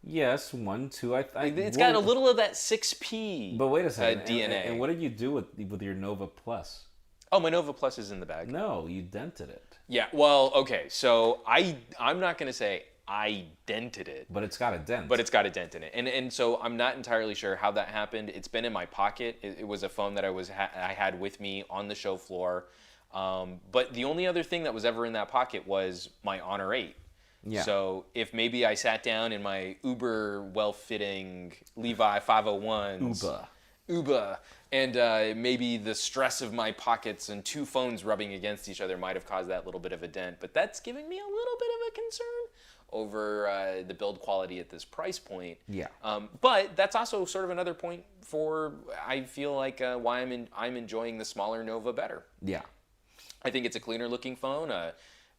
Yes, 1, 2. It's got a little of that 6P. But wait a second. DNA. And what did you do with your Nova Plus? Oh, my Nova Plus is in the bag. No, you dented it. Yeah. Well, okay. So I'm not going to say I dented it. But it's got a dent. But it's got a dent in it, and so I'm not entirely sure how that happened. It's been in my pocket. It was a phone that I had with me on the show floor. But the only other thing that was ever in that pocket was my Honor 8. Yeah. So if maybe I sat down in my uber well-fitting Levi 501s. Uber. And maybe the stress of my pockets and two phones rubbing against each other might have caused that little bit of a dent. But that's giving me a little bit of a concern over the build quality at this price point. Yeah. But that's also sort of another point for, I feel like, why I'm enjoying the smaller Nova better. Yeah. I think it's a cleaner looking phone,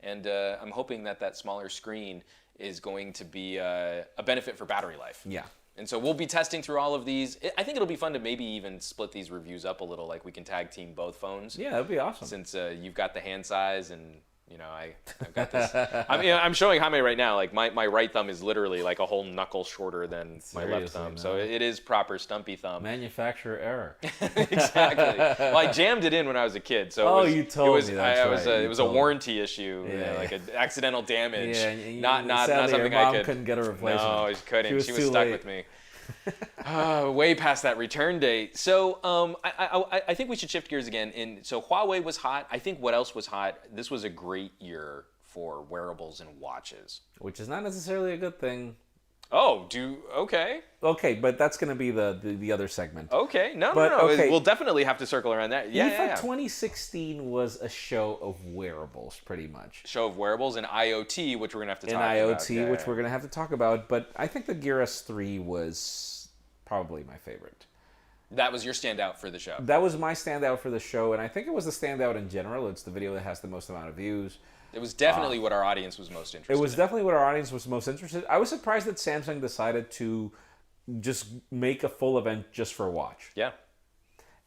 and I'm hoping that smaller screen is going to be a benefit for battery life. Yeah. And so we'll be testing through all of these. I think it'll be fun to maybe even split these reviews up a little, like we can tag team both phones. Yeah, that'd be awesome. Since you've got the hand size and I've got this. I'm showing Jaime right now. Like my right thumb is literally like a whole knuckle shorter than my left thumb. No. So it is proper stumpy thumb. Manufacturer error. Exactly. Well, I jammed it in when I was a kid. So you told me that's right. It was a warranty issue, like an accidental damage. Yeah, not sadly, something your mom I could. couldn't get a replacement. No, she couldn't. She was stuck late. with me. Way past that return date. So I think we should shift gears again. So Huawei was hot. I think what else was hot? This was a great year for wearables and watches. Which is not necessarily a good thing. Oh, okay. Okay, but that's going to be the other segment. Okay, no. Okay. We'll definitely have to circle around that. IFA 2016 was a show of wearables, pretty much. Show of wearables and IoT, which we're going to have to talk about. IoT, which we're going to have to talk about. But I think the Gear S3 was probably my favorite. That was your standout for the show. That was my standout for the show, and I think it was the standout in general. It's the video that has the most amount of views. It was definitely what our audience was most interested in. It was definitely what our audience was most interested in. I was surprised that Samsung decided to just make a full event just for watch. Yeah.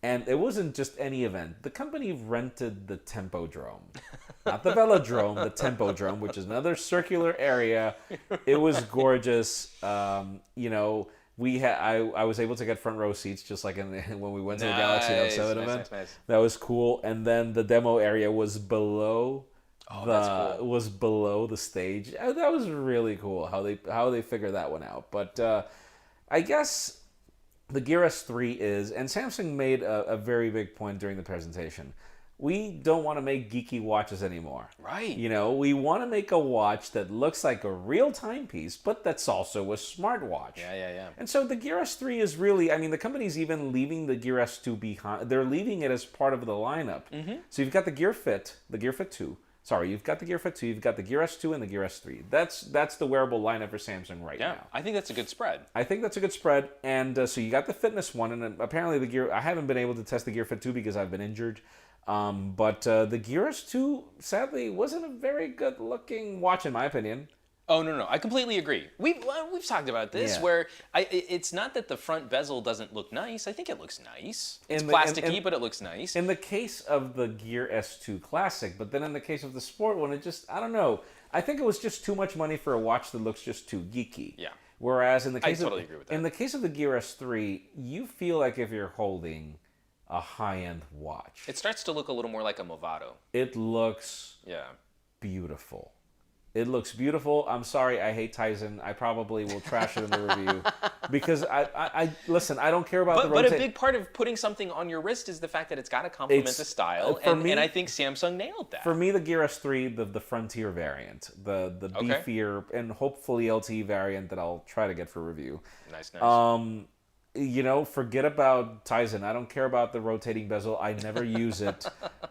And it wasn't just any event. The company rented the Tempodrome. Not the Velodrome, the Tempodrome, which is another circular area. It was gorgeous. I was able to get front row seats just like when we went to the Galaxy Note 7 event. Nice. That was cool. And then the demo area was below below the stage. That was really cool how they figured that one out. But I guess the Gear S3 is, and Samsung made a very big point during the presentation. We don't want to make geeky watches anymore. Right. We want to make a watch that looks like a real timepiece, but that's also a smartwatch. Yeah. And so the Gear S3 is really, the company's even leaving the Gear S2 behind. They're leaving it as part of the lineup. Mm-hmm. So you've got the Gear Fit 2. Sorry, you've got the Gear Fit 2, you've got the Gear S2 and the Gear S3. That's the wearable lineup for Samsung right now. I think that's a good spread. And so you got the fitness one, and apparently I haven't been able to test the Gear Fit 2 because I've been injured. But the Gear S2, sadly, wasn't a very good looking watch in my opinion. Oh, no. I completely agree. We've talked about this where it's not that the front bezel doesn't look nice. I think it looks nice. It's plasticky, but it looks nice. In the case of the Gear S2 Classic, but then in the case of the Sport one, I don't know. I think it was just too much money for a watch that looks just too geeky. Yeah. Whereas in the case totally agree with that. In the case of the Gear S3, you feel like if you're holding a high-end watch. It starts to look a little more like a Movado. It looks beautiful. It looks beautiful. I'm sorry, I hate Tizen. I probably will trash it in the review because I listen. I don't care about the rotate. But a big part of putting something on your wrist is the fact that it's got to complement the style, and I think Samsung nailed that. For me, the Gear S3, the Frontier variant, the beefier and hopefully LTE variant that I'll try to get for review. Nice. Forget about Tizen. I don't care about the rotating bezel. I never use it.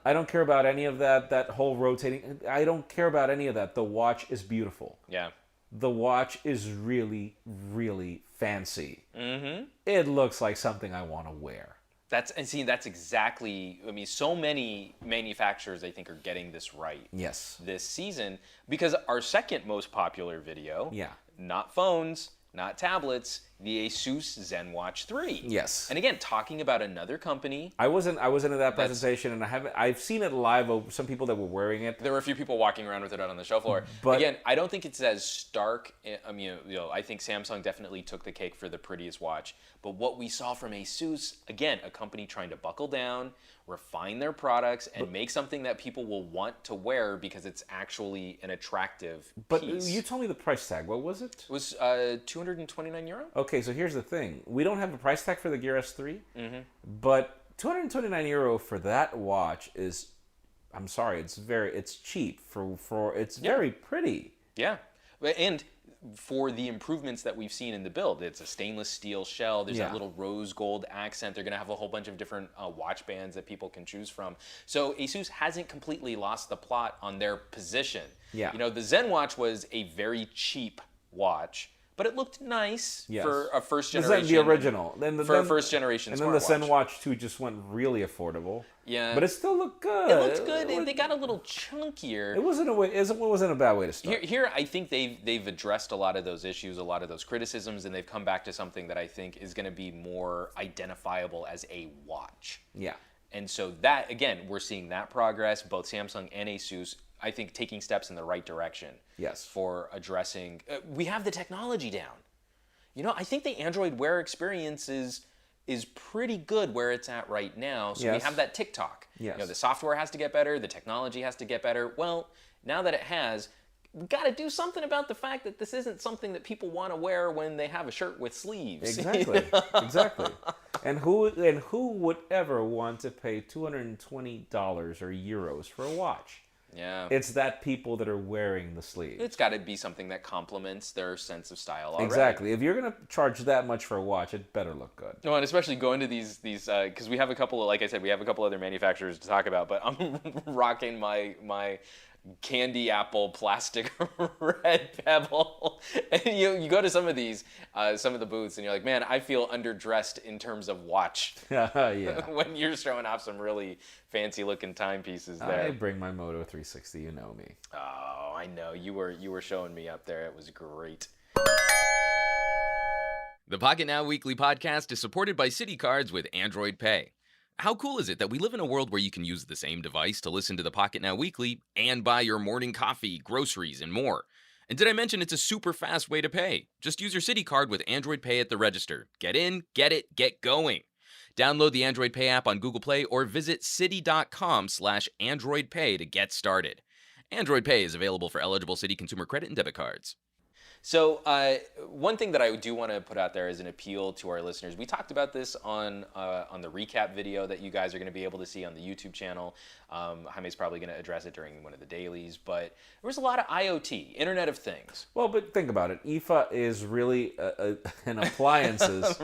I don't care about any of that whole rotating. I don't care about any of that. The watch is beautiful. Yeah. The watch is really, really fancy. Mm-hmm. It looks like something I want to wear. That's exactly, so many manufacturers, I think, are getting this right. Yes. This season, because our second most popular video, yeah, not phones, not tablets, the ASUS ZenWatch 3. Yes. And again, talking about another company. I wasn't at that presentation, and I've seen it live of some people that were wearing it. There were a few people walking around with it out on the show floor. But again, I don't think it's as stark. I mean, I think Samsung definitely took the cake for the prettiest watch. But what we saw from ASUS, again, a company trying to buckle down, refine their products, and make something that people will want to wear because it's actually an attractive piece. You told me the price tag. What was it? It was €229. Okay, so here's the thing. We don't have a price tag for the Gear S3, but €229 for that watch is, I'm sorry, it's cheap it's very pretty. Yeah, and for the improvements that we've seen in the build, it's a stainless steel shell. There's that little rose gold accent. They're going to have a whole bunch of different watch bands that people can choose from. So ASUS hasn't completely lost the plot on their position. Yeah. You know, the ZenWatch was a very cheap watch, but it looked nice for a first generation. The original. For a first generation and then the smartwatch. ZenWatch 2 just went really affordable. Yeah. But it still looked good. It looked good. They got a little chunkier. It wasn't a bad way to start. Here, I think they've addressed a lot of those issues, a lot of those criticisms, and they've come back to something that I think is going to be more identifiable as a watch. Yeah. And so that, again, we're seeing that progress, both Samsung and ASUS, I think, taking steps in the right direction. Yes. For addressing, we have the technology down. You know, I think the Android Wear experience is pretty good where it's at right now. So we have that TikTok. Yes. You know, the software has to get better, the technology has to get better. Well, now that it has, we've got to do something about the fact that this isn't something that people want to wear when they have a shirt with sleeves. Exactly. Exactly. And who would ever want to pay $220 or euros for a watch? Yeah. It's that people that are wearing the sleeve. It's got to be something that complements their sense of style already. Exactly. If you're going to charge that much for a watch, it better look good. No, and especially going to these because we have a couple of, like I said, we have a couple other manufacturers to talk about, but I'm rocking my candy apple plastic red pebble. And you go to some of the booths and you're like, man, I feel underdressed in terms of watch. Yeah. When you're showing off some really fancy looking timepieces there. I bring my Moto 360, you know me. Oh, I know. You were showing me up there. It was great. The Pocketnow Weekly podcast is supported by Citi Cards with Android Pay. How cool is it that we live in a world where you can use the same device to listen to the Pocketnow Weekly and buy your morning coffee, groceries, and more? And did I mention it's a super fast way to pay? Just use your Citi Card with Android Pay at the register. Get in, get it, get going. Download the Android Pay app on Google Play or visit citi.com/AndroidPay to get started. Android Pay is available for eligible Citi consumer credit and debit cards. So one thing that I do want to put out there as an appeal to our listeners, we talked about this on the recap video that you guys are going to be able to see on the YouTube channel. Jaime's probably going to address it during one of the dailies, but there was a lot of IoT, Internet of Things. Well, but think about it. IFA is really an appliances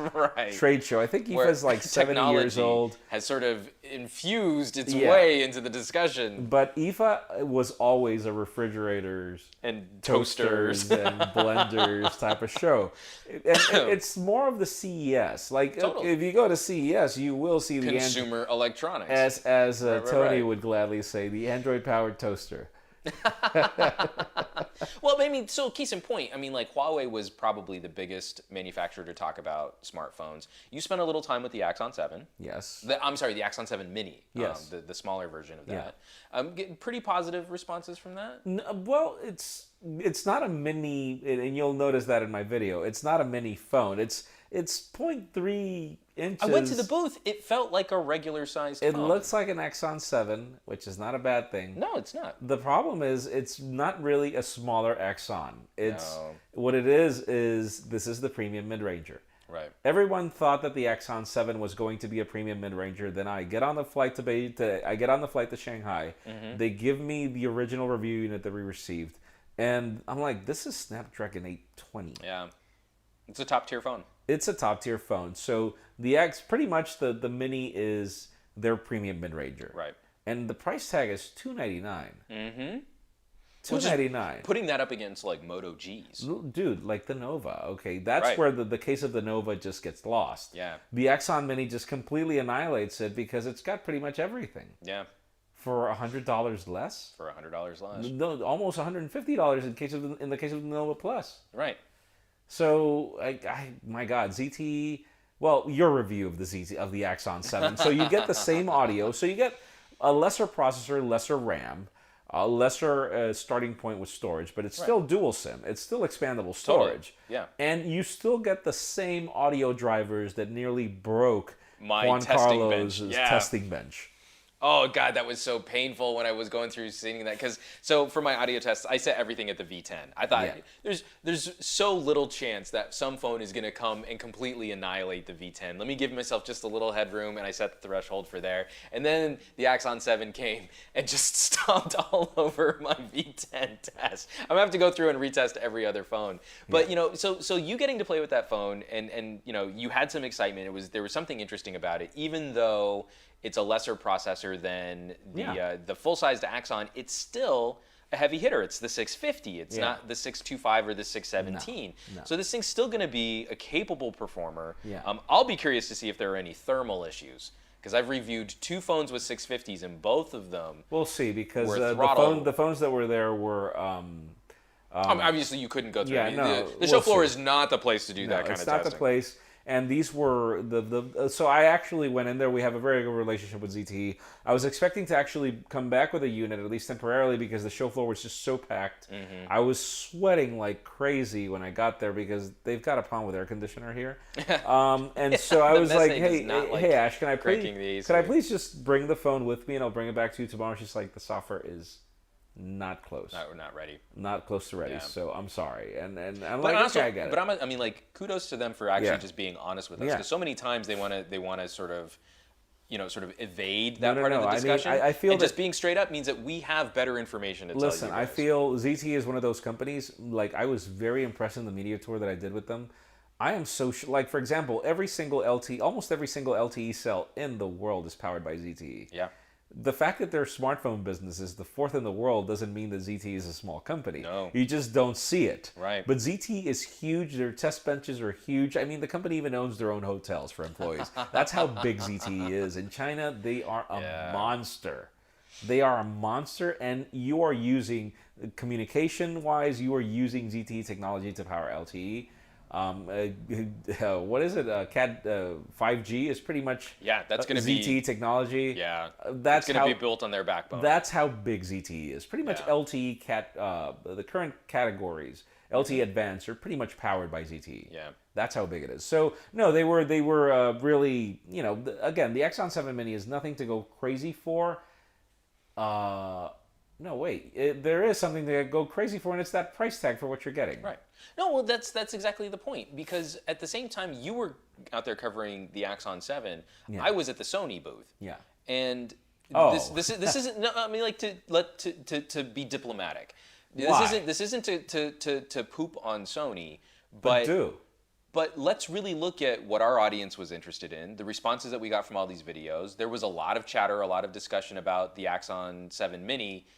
trade show. I think IFA is like 70 years old. Has sort of infused its way into the discussion. But IFA was always a refrigerators and toasters and blenders type of show. It's more of the CES. Like if you go to CES, you will see the consumer electronics. As Tony would gladly say, the Android-powered toaster. Well, I mean, so case in point, I mean, like Huawei was probably the biggest manufacturer to talk about smartphones. You spent a little time with the Axon 7. Yes. I'm sorry, the Axon 7 Mini. Yes. The smaller version of that. Getting pretty positive responses from that? Well, it's not a mini, and you'll notice that in my video. It's not a mini phone. It's 0.3 inches. I went to the booth. It felt like a regular sized phone. It looks like an Axon 7, which is not a bad thing. No, it's not. The problem is it's not really a smaller Axon. What it is this is the premium mid-ranger. Right. Everyone thought that the Axon 7 was going to be a premium mid-ranger. Then I get on the flight to Shanghai. Mm-hmm. They give me the original review unit that we received, and I'm like, this is Snapdragon 820. Yeah. It's a top tier phone. It's a top tier phone. So pretty much the Mini is their premium mid-ranger. Right. And the price tag is $299. Mm-hmm. $299. Putting that up against like Moto G's. Dude, like the Nova. Okay, that's where the case of the Nova just gets lost. Yeah. The Axon Mini just completely annihilates it because it's got pretty much everything. Yeah. For $100 less? For $100 less. No, almost $150 in the case of the Nova Plus. Right. So my God, ZTE. Well, your review of the ZTE of the Axon 7. So you get the same audio. So you get a lesser processor, lesser RAM, a lesser starting point with storage, but it's still dual SIM. It's still expandable storage. Totally. Yeah. And you still get the same audio drivers that nearly broke My Juan testing Carlos' bench. Yeah. testing bench. Oh God, that was so painful when I was going through seeing that. Because so for my audio tests, I set everything at the V10. I thought there's so little chance that some phone is going to come and completely annihilate the V10. Let me give myself just a little headroom, and I set the threshold for there. And then the Axon 7 came and just stomped all over my V10 test. I'm gonna have to go through and retest every other phone. But you know, so you getting to play with that phone, and you know, you had some excitement. There was something interesting about it, even though it's a lesser processor than the full-sized Axon. It's still a heavy hitter. It's the 650. It's not the 625 or the 617. No. So this thing's still going to be a capable performer. I'll be curious to see if there are any thermal issues, because I've reviewed 2 phones with 650s, and both of them we'll see, because were the phones that were there were obviously you couldn't go through. The show we'll floor see. is not the place to do that kind of testing. It's not the place. And these were so I actually went in there. We have a very good relationship with ZTE. I was expecting to actually come back with a unit, at least temporarily, because the show floor was just so packed. I was sweating like crazy when I got there, because they've got a problem with air conditioner here. And so I was like, hey, Ash, can I please just bring the phone with me, and I'll bring it back to you tomorrow? She's like, the software is not close. No, we're not ready. Not close to ready. So I'm sorry. And I'm but like, also, okay, I get it. But I mean, like, kudos to them for actually just being honest with us, because so many times they want to sort of evade that part of the discussion. I mean, I feel and just being straight up means that we have better information to tell you guys. Listen, I feel ZTE is one of those companies. Like, I was very impressed in the media tour that I did with them. I am so like, for example, almost every single LTE cell in the world is powered by ZTE. Yeah. The fact that their smartphone business is the 4th in the world doesn't mean that ZTE is a small company. No. You just don't see it. Right. But ZTE is huge. Their test benches are huge. I mean, the company even owns their own hotels for employees. That's how big ZTE is. In China, they are a monster. They are a monster, and you are using, communication-wise, you are using ZTE technology to power LTE. What is it? CAD 5G is pretty much that's going to be ZTE technology. Yeah, that's going to be built on their backbone. That's how big ZTE is. Pretty much LTE the current categories, LTE Advanced, are pretty much powered by ZTE. Yeah, that's how big it is. So no, they were really, you know, again, the Axon 7 Mini is nothing to go crazy for. No, wait. There is something to go crazy for, and it's that price tag for what you're getting. Right. No, well, that's exactly the point. Because at the same time you were out there covering the Axon 7, I was at the Sony booth. Yeah. And this isn't. No, I mean, like, to be diplomatic. This isn't to poop on Sony, but do. But let's really look at what our audience was interested in, the responses that we got from all these videos. There was a lot of chatter, a lot of discussion about the Axon 7 Mini.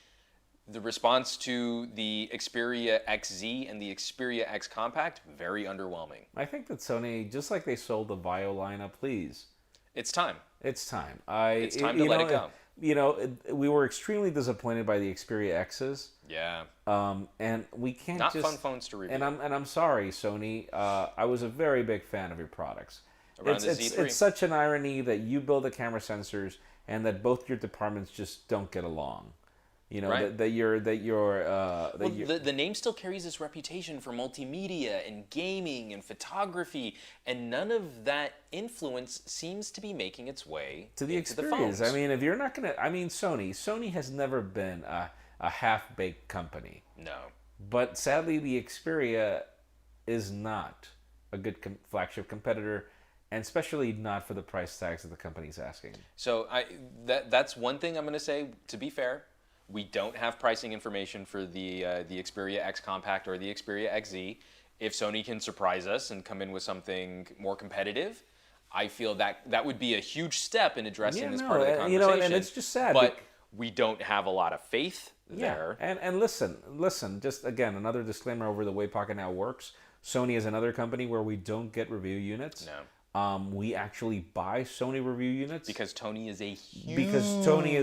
The response to the Xperia XZ and the Xperia X Compact, very underwhelming. I think that Sony, just like they sold the Vio lineup, please. It's time. It's time. It's time to let it go. You know, we were extremely disappointed by the Xperia X's. Yeah. And we can't Not fun phones to review. And I'm sorry, Sony. I was a very big fan of your products. Around the Z3. It's such an irony that you build the camera sensors and that both your departments just don't get along. You know, right. The name still carries this reputation for multimedia and gaming and photography, and none of that influence seems to be making its way to the into the phones. phones. I mean, if you're not gonna, Sony has never been a half-baked company. No. But sadly, the Xperia is not a good flagship competitor, and especially not for the price tags that the company's asking. So that's one thing I'm going to say. To be fair, we don't have pricing information for the Xperia X Compact or the Xperia XZ. If Sony can surprise us and come in with something more competitive, I feel that would be a huge step in addressing this part of the conversation. You know, and it's just sad. But we don't have a lot of faith there. And listen, just again, another disclaimer over the way Pocketnow works. Sony is another company where we don't get review units. No. We actually buy Sony review units because Tony is a huge Sony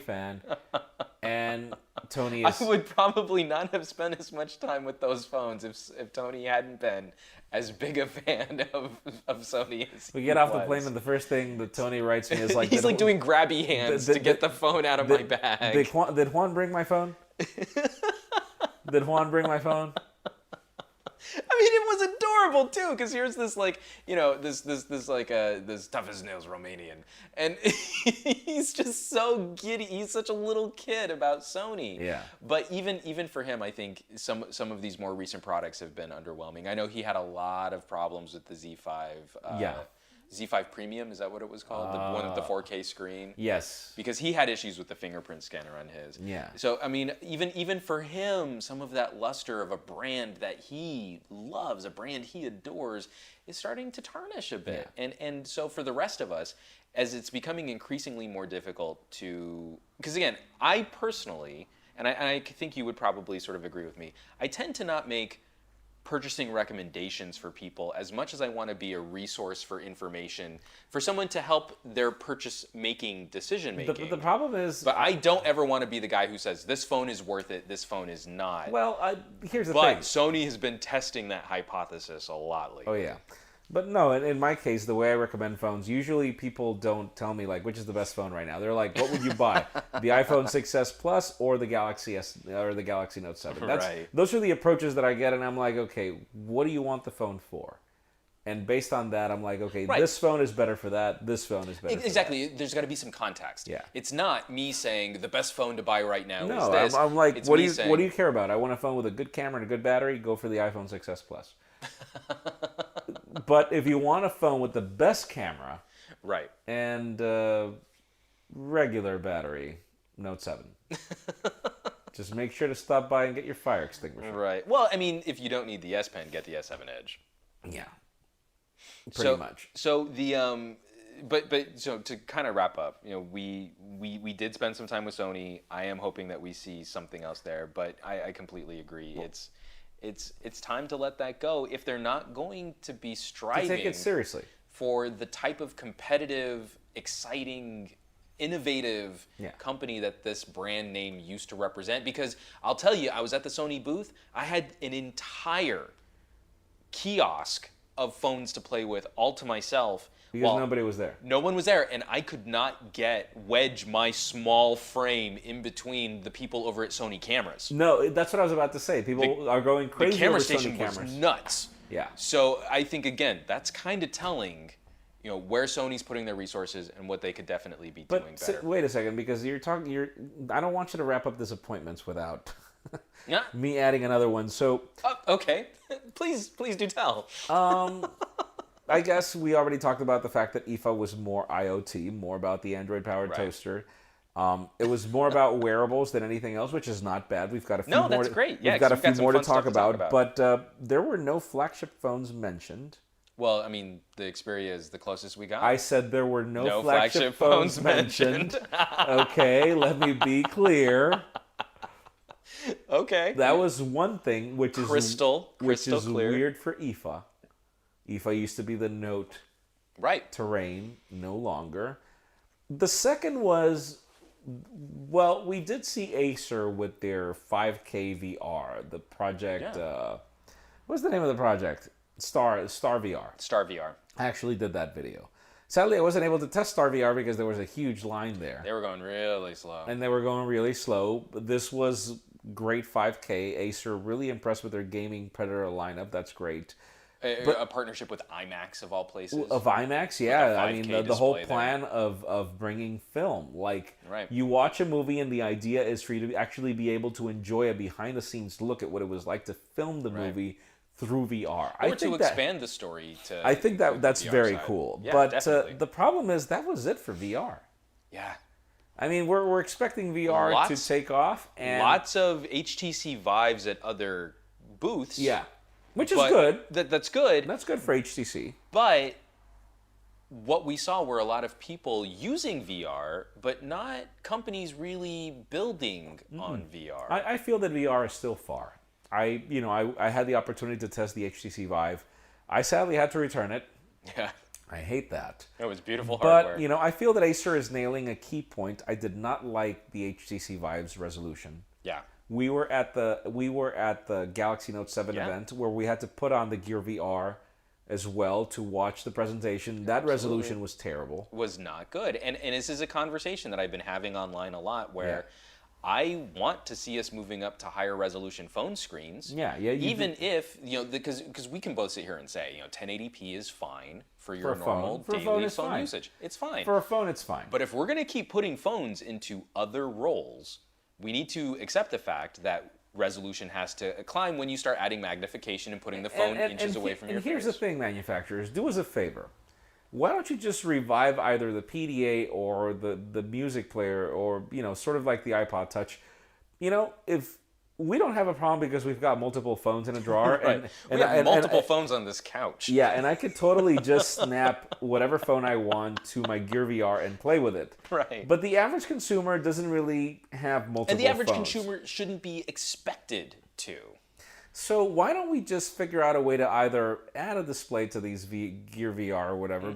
fan. And And Tony I is... would probably not have spent as much time with those phones if Tony hadn't been as big a fan of Sony as We get off the plane, and the first thing that Tony writes me is like... He's like doing grabby hands to get the phone out of my bag. Did Juan bring my phone? Did Juan bring my phone? I mean, it was adorable too, because here's this like, this tough as nails Romanian, and he's just so giddy. He's such a little kid about Sony. Yeah. But even for him, I think some of these more recent products have been underwhelming. I know he had a lot of problems with the Z5. Z5 Premium, is that what it was called? The one with the 4K screen? Yes. Because he had issues with the fingerprint scanner on his. Yeah. So, I mean, even for him, some of that luster of a brand that he loves, a brand he adores, is starting to tarnish a bit. Yeah. And so for the rest of us, as it's becoming increasingly more difficult to... Because again, I personally, and I think you would probably sort of agree with me, I tend to not make purchasing recommendations for people as much as I want to be a resource for information for someone to help their purchase making decision making. The problem is... But I don't ever want to be the guy who says, this phone is worth it, this phone is not. Well, here's the But thing. Sony has been testing that hypothesis a lot lately. Oh, yeah. But no, in my case, the way I recommend phones, usually people don't tell me, like, which is the best phone right now. They're like, what would you buy? The iPhone 6s Plus or the Galaxy S or the Galaxy Note 7? Right. Those are the approaches that I get, and I'm like, okay, what do you want the phone for? And based on that, I'm like, okay, Right. this phone is better for that. This phone is better for Exactly. There's got to be some context. Yeah. It's not me saying the best phone to buy right now that. is No, this. I'm like, It's what do me you saying, what do you care about? I want a phone with a good camera and a good battery. Go for the iPhone 6s Plus. But if you want a phone with the best camera Right. and regular battery, Note 7. Just make sure to stop by and get your fire extinguisher. Right. Well, I mean, if you don't need the S Pen, get the S7 Edge. Yeah. Pretty much. So the but so to kind of wrap up, we did spend some time with Sony. I am hoping that we see something else there, but I completely agree. Well, it's time to let that go if they're not going to be striving To take it seriously for the type of competitive, exciting, innovative company that this brand name used to represent. Because I'll tell you, I was at the Sony booth. I had an entire kiosk of phones to play with all to myself. because nobody was there. No one was there, and I could not wedge my small frame in between the people over at Sony cameras. No, that's what I was about to say. People are going crazy The camera over station Sony cameras. was nuts. Yeah. So I think, again, that's kind of telling, where Sony's putting their resources and what they could definitely be doing better. Wait a second, because I don't want you to wrap up disappointments without Yeah. me adding another one. So, Okay. Please do tell. I guess we already talked about the fact that IFA was more IoT, more about the Android-powered toaster. It was more about wearables than anything else, which is not bad. We've got a few more. No, that's great. Yeah, we've got a few some more to fun stuff talk about. But there were no flagship phones mentioned. Well, I mean, the Xperia is the closest we got. I said there were no flagship phones mentioned. Okay, let me be clear. Okay. That was one thing, which is crystal clear. Weird for IFA. IFA used to be the Note Terrain, no longer. The second was, well, we did see Acer with their 5K VR, the project. What's the name of the project? Star VR. Star VR. I actually did that video. Sadly, I wasn't able to test Star VR because there was a huge line there. They were going really slow. And they were going really slow. This was great 5K. Acer really impressed with their gaming Predator lineup. That's great. A partnership with IMAX of all places. Of IMAX, yeah. I mean, the whole plan there. of bringing film. Like, you watch a movie and the idea is for you to actually be able to enjoy a behind-the-scenes look at what it was like to film the movie through VR. Or to expand the story to... I think that's very cool. Yeah, but definitely. The problem is that was it for VR. Yeah. I mean, we're expecting VR to take off. And lots of HTC Vives at other booths. Yeah. Which is good. That's good. That's good for HTC. But what we saw were a lot of people using VR, but not companies really building on VR. I feel that VR is still far. I had the opportunity to test the HTC Vive. I sadly had to return it. Yeah. I hate that. It was beautiful But, hardware. I feel that Acer is nailing a key point. I did not like the HTC Vive's resolution. Yeah. We were at the Galaxy Note 7 event where we had to put on the Gear VR as well to watch the presentation. That resolution was terrible. Was not good. And this is a conversation that I've been having online a lot where I want to see us moving up to higher resolution phone screens. Yeah. Even if, because we can both sit here and say, 1080p is fine for your normal daily phone usage. It's fine. For a phone, it's fine. But if we're going to keep putting phones into other roles, we need to accept the fact that resolution has to climb when you start adding magnification and putting the phone inches away from your face. And here's the thing, manufacturers. Do us a favor. Why don't you just revive either the PDA or the music player or, sort of like the iPod Touch. If we don't have a problem because we've got multiple phones in a drawer. Right. We have multiple phones on this couch. Yeah, and I could totally just snap whatever phone I want to my Gear VR and play with it. Right. But the average consumer doesn't really have multiple phones. And the average consumer shouldn't be expected to. So why don't we just figure out a way to either add a display to these Gear VR or whatever,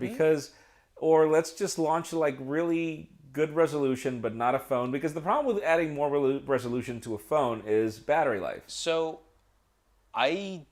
or let's just launch like really good resolution but not a phone, because the problem with adding more resolution to a phone is battery life. So it's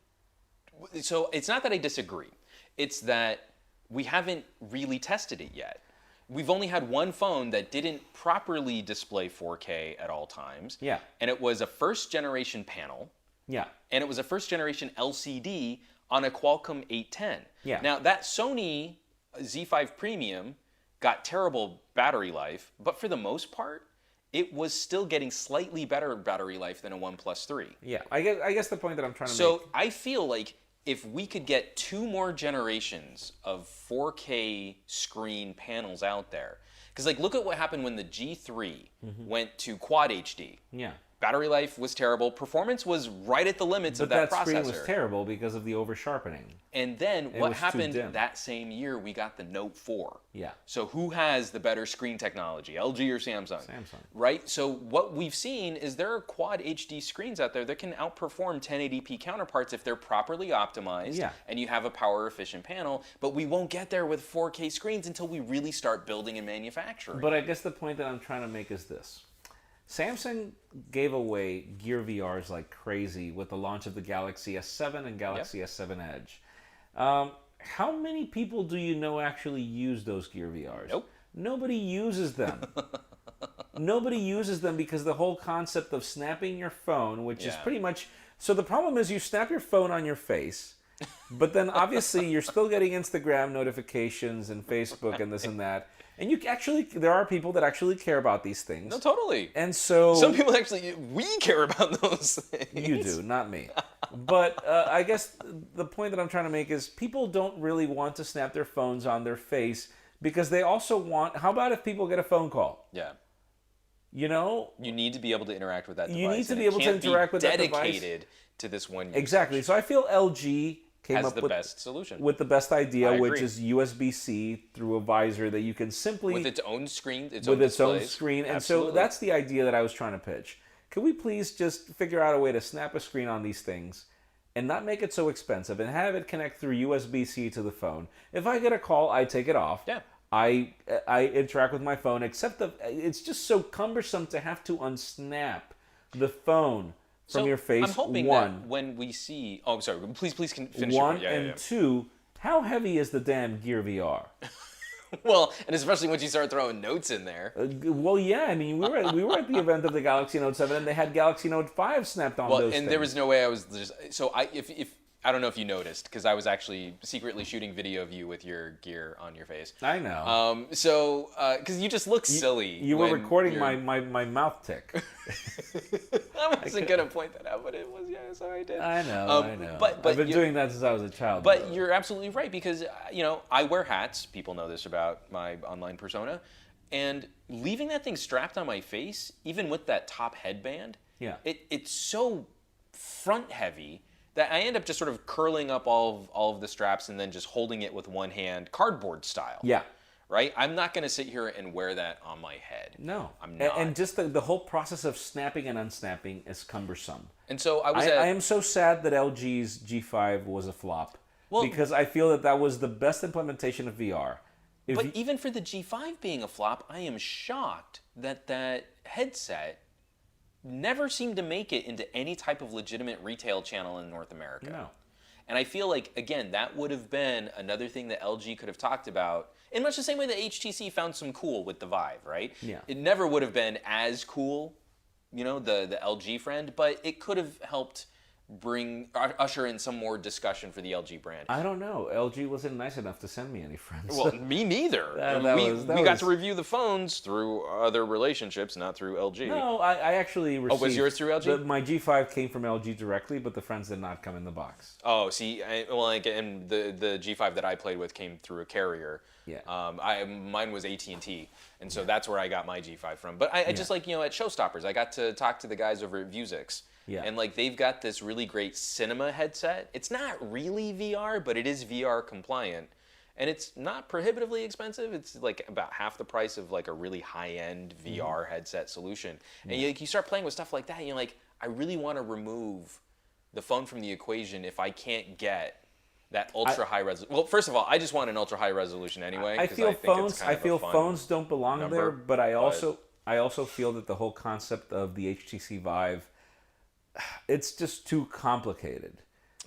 not that I disagree. It's that we haven't really tested it yet. We've only had one phone that didn't properly display 4K at all times. Yeah. And it was a first generation panel. Yeah. And it was a first generation LCD on a Qualcomm 810. Yeah. Now that Sony Z5 Premium got terrible battery life, but for the most part, it was still getting slightly better battery life than a OnePlus 3. Yeah, I guess the point that I'm trying to make... So I feel like if we could get 2 more generations of 4K screen panels out there, because look at what happened when the G3 went to Quad HD. Yeah. Battery life was terrible. Performance was right at the limits of that processor. But that screen was terrible because of the over-sharpening. And then what happened that same year, we got the Note 4. Yeah. So who has the better screen technology, LG or Samsung? Samsung. Right? So what we've seen is there are Quad HD screens out there that can outperform 1080p counterparts if they're properly optimized and you have a power-efficient panel, but we won't get there with 4K screens until we really start building and manufacturing. But I guess the point that I'm trying to make is this. Samsung gave away Gear VRs like crazy with the launch of the Galaxy S7 and Galaxy S7 Edge. How many people do you know actually use those Gear VRs? Nope. Nobody uses them. Nobody uses them because the whole concept of snapping your phone, which is pretty much... So the problem is you snap your phone on your face, but then obviously you're still getting Instagram notifications and Facebook and this and that. And there are people that actually care about these things. No, totally. And so... Some people we care about those things. You do, not me. But I guess the point that I'm trying to make is people don't really want to snap their phones on their face because they also want... How about if people get a phone call? Yeah. You need to be able to interact with that device. You need to be able to interact with that device. Dedicated to this one usage. Exactly. So I feel LG came up with the best solution. With the best idea, which is USB-C through a visor that you can simply... With its own screen, its own screen. And so that's the idea that I was trying to pitch. Could we please just figure out a way to snap a screen on these things and not make it so expensive and have it connect through USB-C to the phone? If I get a call, I take it off. Yeah. I interact with my phone, except it's just so cumbersome to have to unsnap the phone from your face. I'm hoping that when we see... Oh, I'm sorry. Please finish your point. And two, how heavy is the damn Gear VR? Well, and especially once you start throwing notes in there. Well, yeah. I mean, we were at the event of the Galaxy Note 7, and they had Galaxy Note 5 snapped on those things. There was no way I was just... So if I don't know if you noticed, because I was actually secretly shooting video of you with your gear on your face. I know. Because you just look silly. You were recording my mouth tick. I wasn't going to point that out, but it was, so I did. I know. But I've been doing that since I was a child. But you're absolutely right, because, I wear hats. People know this about my online persona. And leaving that thing strapped on my face, even with that top headband, it's so front heavy that I end up just sort of curling up all of the straps and then just holding it with one hand, cardboard style. Yeah. Right? I'm not going to sit here and wear that on my head. No. I'm not. And just the whole process of snapping and unsnapping is cumbersome. And so I am so sad that LG's G5 was a flop. because I feel that was the best implementation of VR. But even for the G5 being a flop, I am shocked that that headset never seemed to make it into any type of legitimate retail channel in North America. No. And I feel like, again, that would have been another thing that LG could have talked about in much the same way that HTC found some cool with the Vive, right? Yeah. It never would have been as cool, you know, the LG friend, but it could have helped usher in some more discussion for the LG brand. I don't know. LG wasn't nice enough to send me any friends. Well, me neither. We got to review the phones through other relationships, not through LG. No, I actually received... Oh, was yours through LG? My G5 came from LG directly, but the friends did not come in the box. Oh, see, and the G5 that I played with came through a carrier. Yeah. Mine was AT&T, and so that's where I got my G5 from. But I just like, you know, at Showstoppers, I got to talk to the guys over at Vuzix. Yeah. And like they've got this really great cinema headset. It's not really VR, but it is VR compliant. And it's not prohibitively expensive. It's like about half the price of like a really high-end VR headset solution. And you start playing with stuff like that, and you're like, I really want to remove the phone from the equation if I can't get that ultra high resolution. Well, first of all, I just want an ultra high resolution anyway. I feel phones don't belong there, but I also feel that the whole concept of the HTC Vive, it's just too complicated.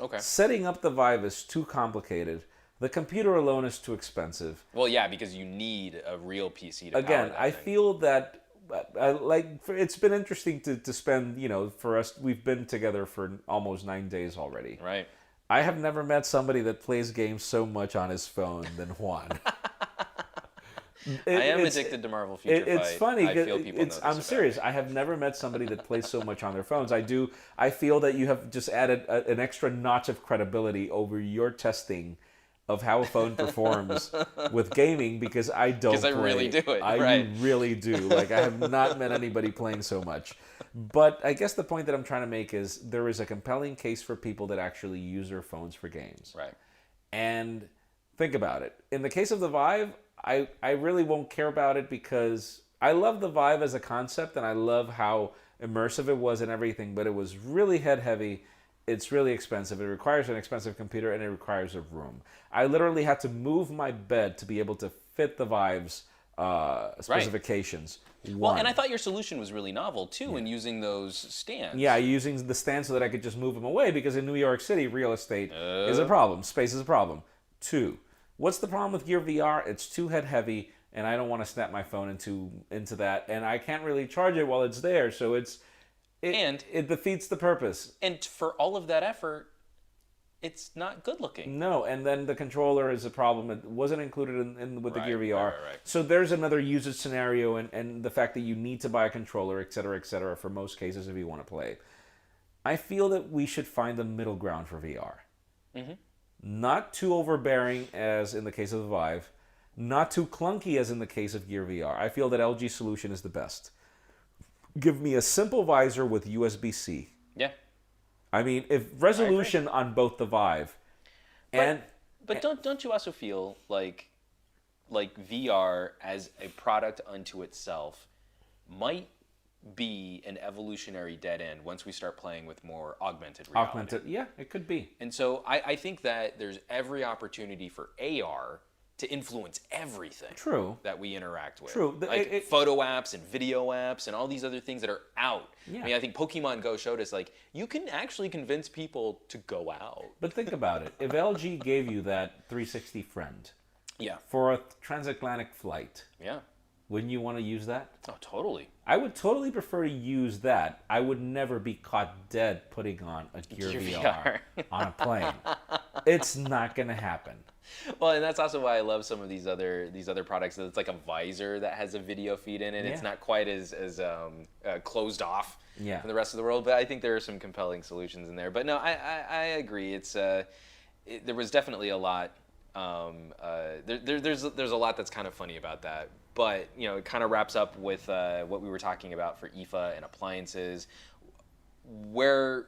Okay. Setting up the Vive is too complicated. The computer alone is too expensive. Well, yeah, because you need a real PC to Again, power that I thing. feel that it's been interesting to spend, you know, for us, we've been together for almost 9 days already. Right. I have never met somebody that plays games so much on his phone than Juan. I am addicted to Marvel Future Fight. It's funny. I feel people know this I'm about serious. me. I have never met somebody that plays so much on their phones. I feel that you have just added an extra notch of credibility over your testing of how a phone performs with gaming, because I don't. Because I really do it. I really do. Like, I have not met anybody playing so much. But I guess the point that I'm trying to make is there is a compelling case for people that actually use their phones for games. Right. And think about it. In the case of the Vive, I really won't care about it because I love the Vive as a concept and I love how immersive it was and everything, but it was really head heavy. It's really expensive. It requires an expensive computer and it requires a room. I literally had to move my bed to be able to fit the Vive's specifications. Right. Well, and I thought your solution was really novel too in using those stands. Yeah, using the stand so that I could just move them away, because in New York City, real estate is a problem. Space is a problem. 2, what's the problem with Gear VR? It's too head heavy, and I don't want to snap my phone into that, and I can't really charge it while it's there, so it defeats the purpose. And for all of that effort, it's not good looking. No, and then the controller is a problem. It wasn't included with the Gear VR. Right. So there's another usage scenario, and the fact that you need to buy a controller, et cetera, for most cases if you want to play. I feel that we should find a middle ground for VR. Mm-hmm. Not too overbearing as in the case of the Vive, not too clunky as in the case of Gear VR. I feel that LG's solution is the best. Give me a simple visor with USB-C. Yeah. I mean, if resolution on both the Vive but don't you also feel like VR as a product unto itself might be an evolutionary dead end once we start playing with more augmented reality? Yeah, it could be. And so I think that there's every opportunity for AR to influence everything that we interact with. True. Like photo apps and video apps and all these other things that are out. Yeah. I mean, I think Pokemon Go showed us, like, you can actually convince people to go out. But think about it. If LG gave you that 360 friend for a transatlantic flight, wouldn't you want to use that? Oh, totally. I would totally prefer to use that. I would never be caught dead putting on a Gear VR on a plane. It's not going to happen. Well, and that's also why I love some of these other products. It's like a visor that has a video feed in it. Yeah. It's not quite as closed off from the rest of the world, but I think there are some compelling solutions in there. But no, I agree. There was definitely a lot. There's a lot that's kind of funny about that. But it kind of wraps up with what we were talking about for IFA and appliances, where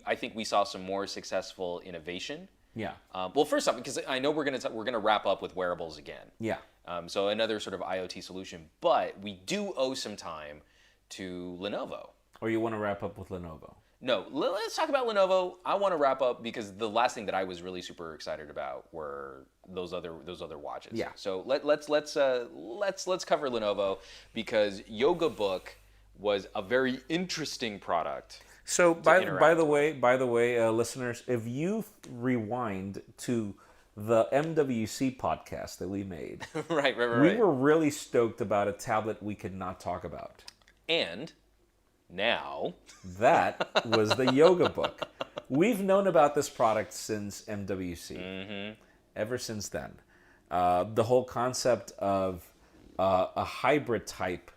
I think we saw some more successful innovation. Yeah. Well, first off, because I know we're gonna wrap up with wearables again. Yeah. So another sort of IoT solution, but we do owe some time to Lenovo. Or you want to wrap up with Lenovo? No, let's talk about Lenovo. I want to wrap up because the last thing that I was really super excited about were those other watches. Yeah. So let's cover Lenovo because Yoga Book was a very interesting product. So by the way, listeners, if you rewind to the MWC podcast that we made, right. We were really stoked about a tablet we could not talk about. And now that was the Yoga Book. We've known about this product since MWC. Ever since then, the whole concept of a hybrid type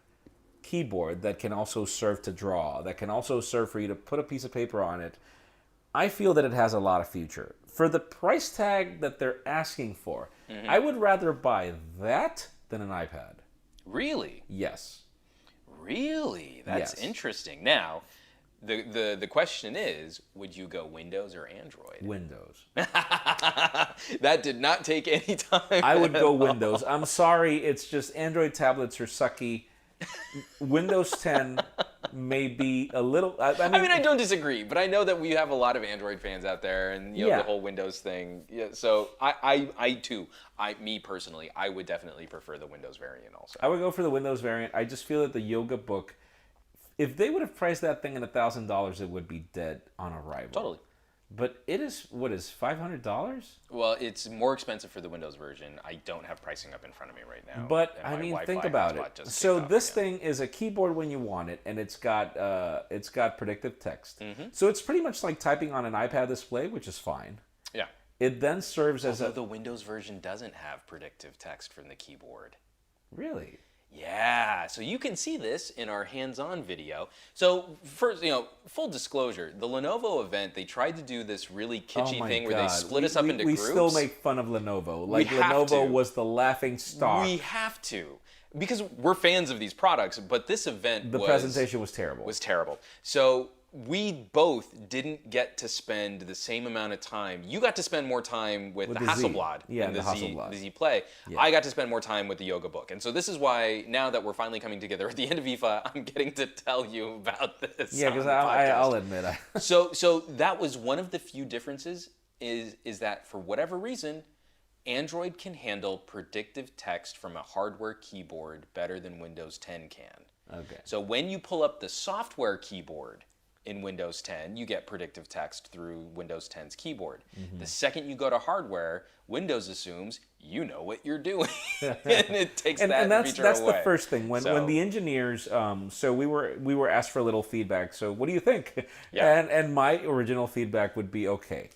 keyboard that can also serve to draw, that can also serve for you to put a piece of paper on it. I feel that it has a lot of future. For the price tag that they're asking for, I would rather buy that than an iPad. Really? Yes. Really? That's Yes. interesting. Now, the question is, would you go Windows or Android? Windows. That did not take any time. I would go Windows. I'm sorry, it's just Android tablets are sucky. Windows 10 may be a little... I mean, I don't disagree, but I know that we have a lot of Android fans out there, and you know, the whole Windows thing. Yeah, so I too, me personally, I would definitely prefer the Windows variant also. I would go for the Windows variant. I just feel that the Yoga Book, if they would have priced that thing at $1,000, it would be dead on arrival. Totally. But it is, what is $500? Well, it's more expensive for the Windows version. I don't have pricing up in front of me right now. But and I my mean, Wi-Fi think about hotspot it. just So kicked off this again. thing is a keyboard when you want it, and it's got predictive text. So it's pretty much like typing on an iPad display, which is fine. Yeah. It then serves as Although the Windows version doesn't have predictive text from the keyboard. Really? Yeah, so you can see this in our hands-on video. So first, full disclosure, the Lenovo event, they tried to do this really kitschy thing where they split us up into we groups. We still make fun of Lenovo. Like have Lenovo to. was the laughing stock. We have to. Because we're fans of these products, but this event The presentation was terrible. Was terrible. So we both didn't get to spend the same amount of time. You got to spend more time with the the Z. Hasselblad Yeah, and the the Hasselblad. Z Play. Yeah. I got to spend more time with the Yoga Book. And so this is why, now that we're finally coming together at the end of IFA, I'm getting to tell you about this. Yeah, because on the podcast. I'll admit. So that was one of the few differences is that for whatever reason, Android can handle predictive text from a hardware keyboard better than Windows 10 can. Okay. So when you pull up the software keyboard in Windows 10, you get predictive text through Windows 10's keyboard. The second you go to hardware, Windows assumes you know what you're doing, and it takes that feature that's away. the first thing when the engineers. So we were asked for a little feedback. So what do you think? Yeah. And my original feedback would be okay.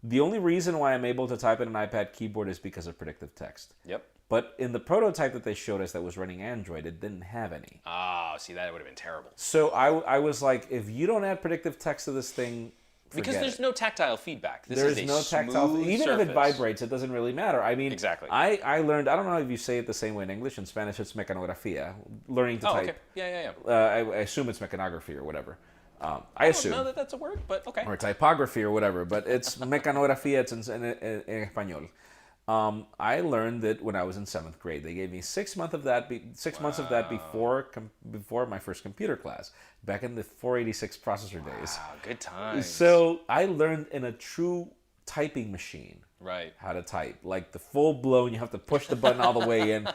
The only reason why I'm able to type in an iPad keyboard is because of predictive text. Yep. But in the prototype that they showed us that was running Android, it didn't have any. Oh, see, that would have been terrible. So I was like, if you don't add predictive text to this thing, Because forget there's it. no tactile feedback. This There's is a no tactile. smooth Even surface. if it vibrates, it doesn't really matter. I mean, Exactly. I learned. I don't know if you say it the same way in English. In Spanish, it's mecanografía. Learning to Oh, type. okay. Yeah. I assume it's mecanography or whatever. I assume. I don't know that that's a word, but okay. Or typography or whatever, but it's mecanografía. It's in español. I learned that when I was in 7th grade. They gave me 6 months of that. 6 months of that before my first computer class, back in the 486 processor days. Wow, good times. So I learned in a true typing machine Right. how to type, like the full blown. You have to push the button all the way in.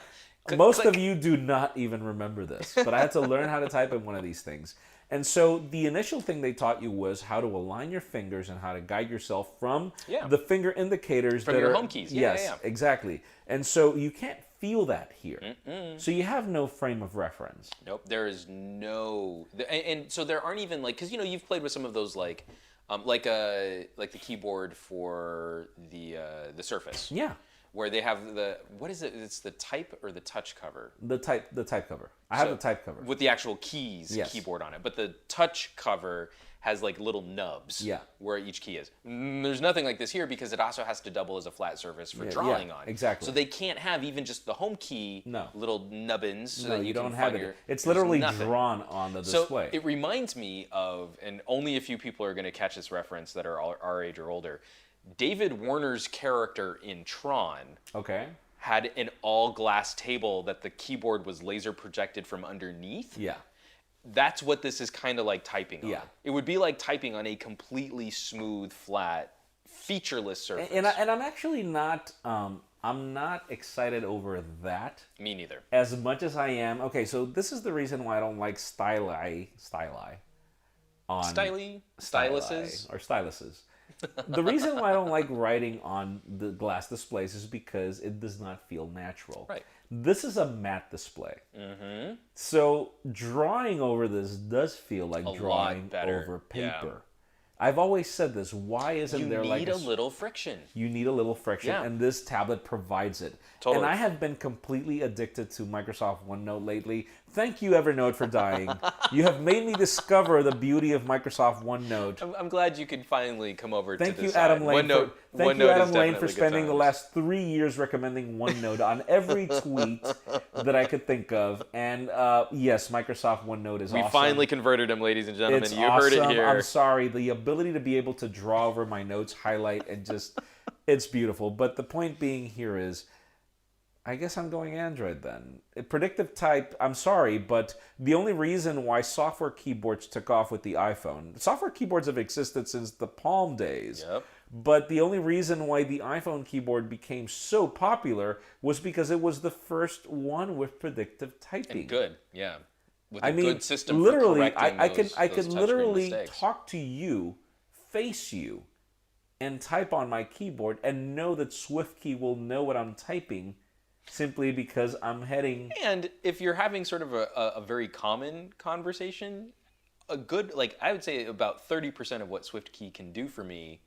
Most of you do not even remember this, but I had to learn how to type in one of these things. And so the initial thing they taught you was how to align your fingers and how to guide yourself from the finger indicators. From your home keys. Yes, exactly. And so you can't feel that here. So you have no frame of reference. Nope. There is no, and so there aren't even like, because you've played with some of those like the keyboard for the Surface. Yeah. Where they have what is it? It's the type or the touch cover. The type cover. I have the type cover. With the actual keys keyboard on it. But the touch cover has like little nubs where each key is. There's nothing like this here because it also has to double as a flat surface for drawing on. Exactly. So they can't have even just the home key little nubbins. So No, that you can don't have find it. It's literally nothing. drawn on the display. So it reminds me of, and only a few people are going to catch this reference that are our age or older, David Warner's character in Tron had an all-glass table that the keyboard was laser projected from underneath. Yeah. that's what this is kind of like typing on. Yeah. It would be like typing on a completely smooth, flat, featureless surface. And I'm actually not. I'm not excited over that. Me neither. As much as I am. Okay, so this is the reason why I don't like styluses. Styluses? Or styluses. The reason why I don't like writing on the glass displays is because it does not feel natural. Right. This is a matte display. Mm-hmm. So drawing over this does feel like drawing over paper. Yeah. I've always said this. Why isn't there like a little friction? You need a little friction, and this tablet provides it. Totally. And I have been completely addicted to Microsoft OneNote lately. Thank you, Evernote, for dying. You have made me discover the beauty of Microsoft OneNote. I'm glad you could finally come over to Thank this you, side. Adam Lane. Thank you, Adam Lane, for spending the last. last 3 years recommending OneNote on every tweet that I could think of. And yes, Microsoft OneNote is awesome. We finally converted him, ladies and gentlemen. It's You awesome. heard it here. I'm sorry. The ability to be able to draw over my notes, highlight, and just, it's beautiful. But the point being here is, I guess I'm going Android then. Predictive type, I'm sorry, but the only reason why software keyboards took off with the iPhone, software keyboards have existed since the Palm days. Yep. But the only reason why the iPhone keyboard became so popular was because it was the first one with predictive typing. And good, yeah. With I a mean, good system literally, for correcting I could those literally touchscreen mistakes. talk to you, face you, and type on my keyboard and know that SwiftKey will know what I'm typing simply because I'm heading. And if you're having sort of a very common conversation, a good, like I would say about 30% of what SwiftKey can do for me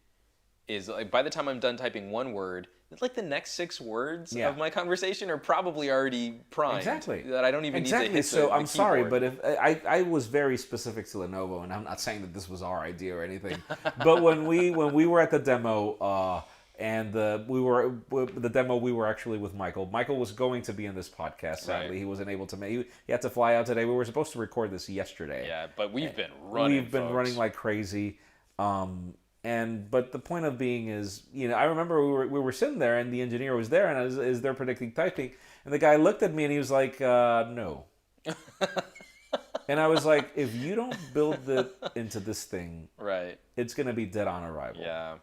is like by the time I'm done typing one word, like the next 6 words of my conversation are probably already primed. Exactly. That I don't even need to hit So the I'm sorry, keyboard. but if I was very specific to Lenovo, and I'm not saying that this was our idea or anything, but when we were at the demo, the demo we were actually with Michael. Michael was going to be in this podcast. Sadly, Right. he wasn't able to make. He had to fly out today. We were supposed to record this yesterday. Yeah, but we've been running. We've been folks. running like crazy. But the point of being is, I remember we were sitting there and the engineer was there and is there predicting typing, and the guy looked at me and he was like, no. And I was like, if you don't build it into this thing, right, it's gonna be dead on arrival. Yeah.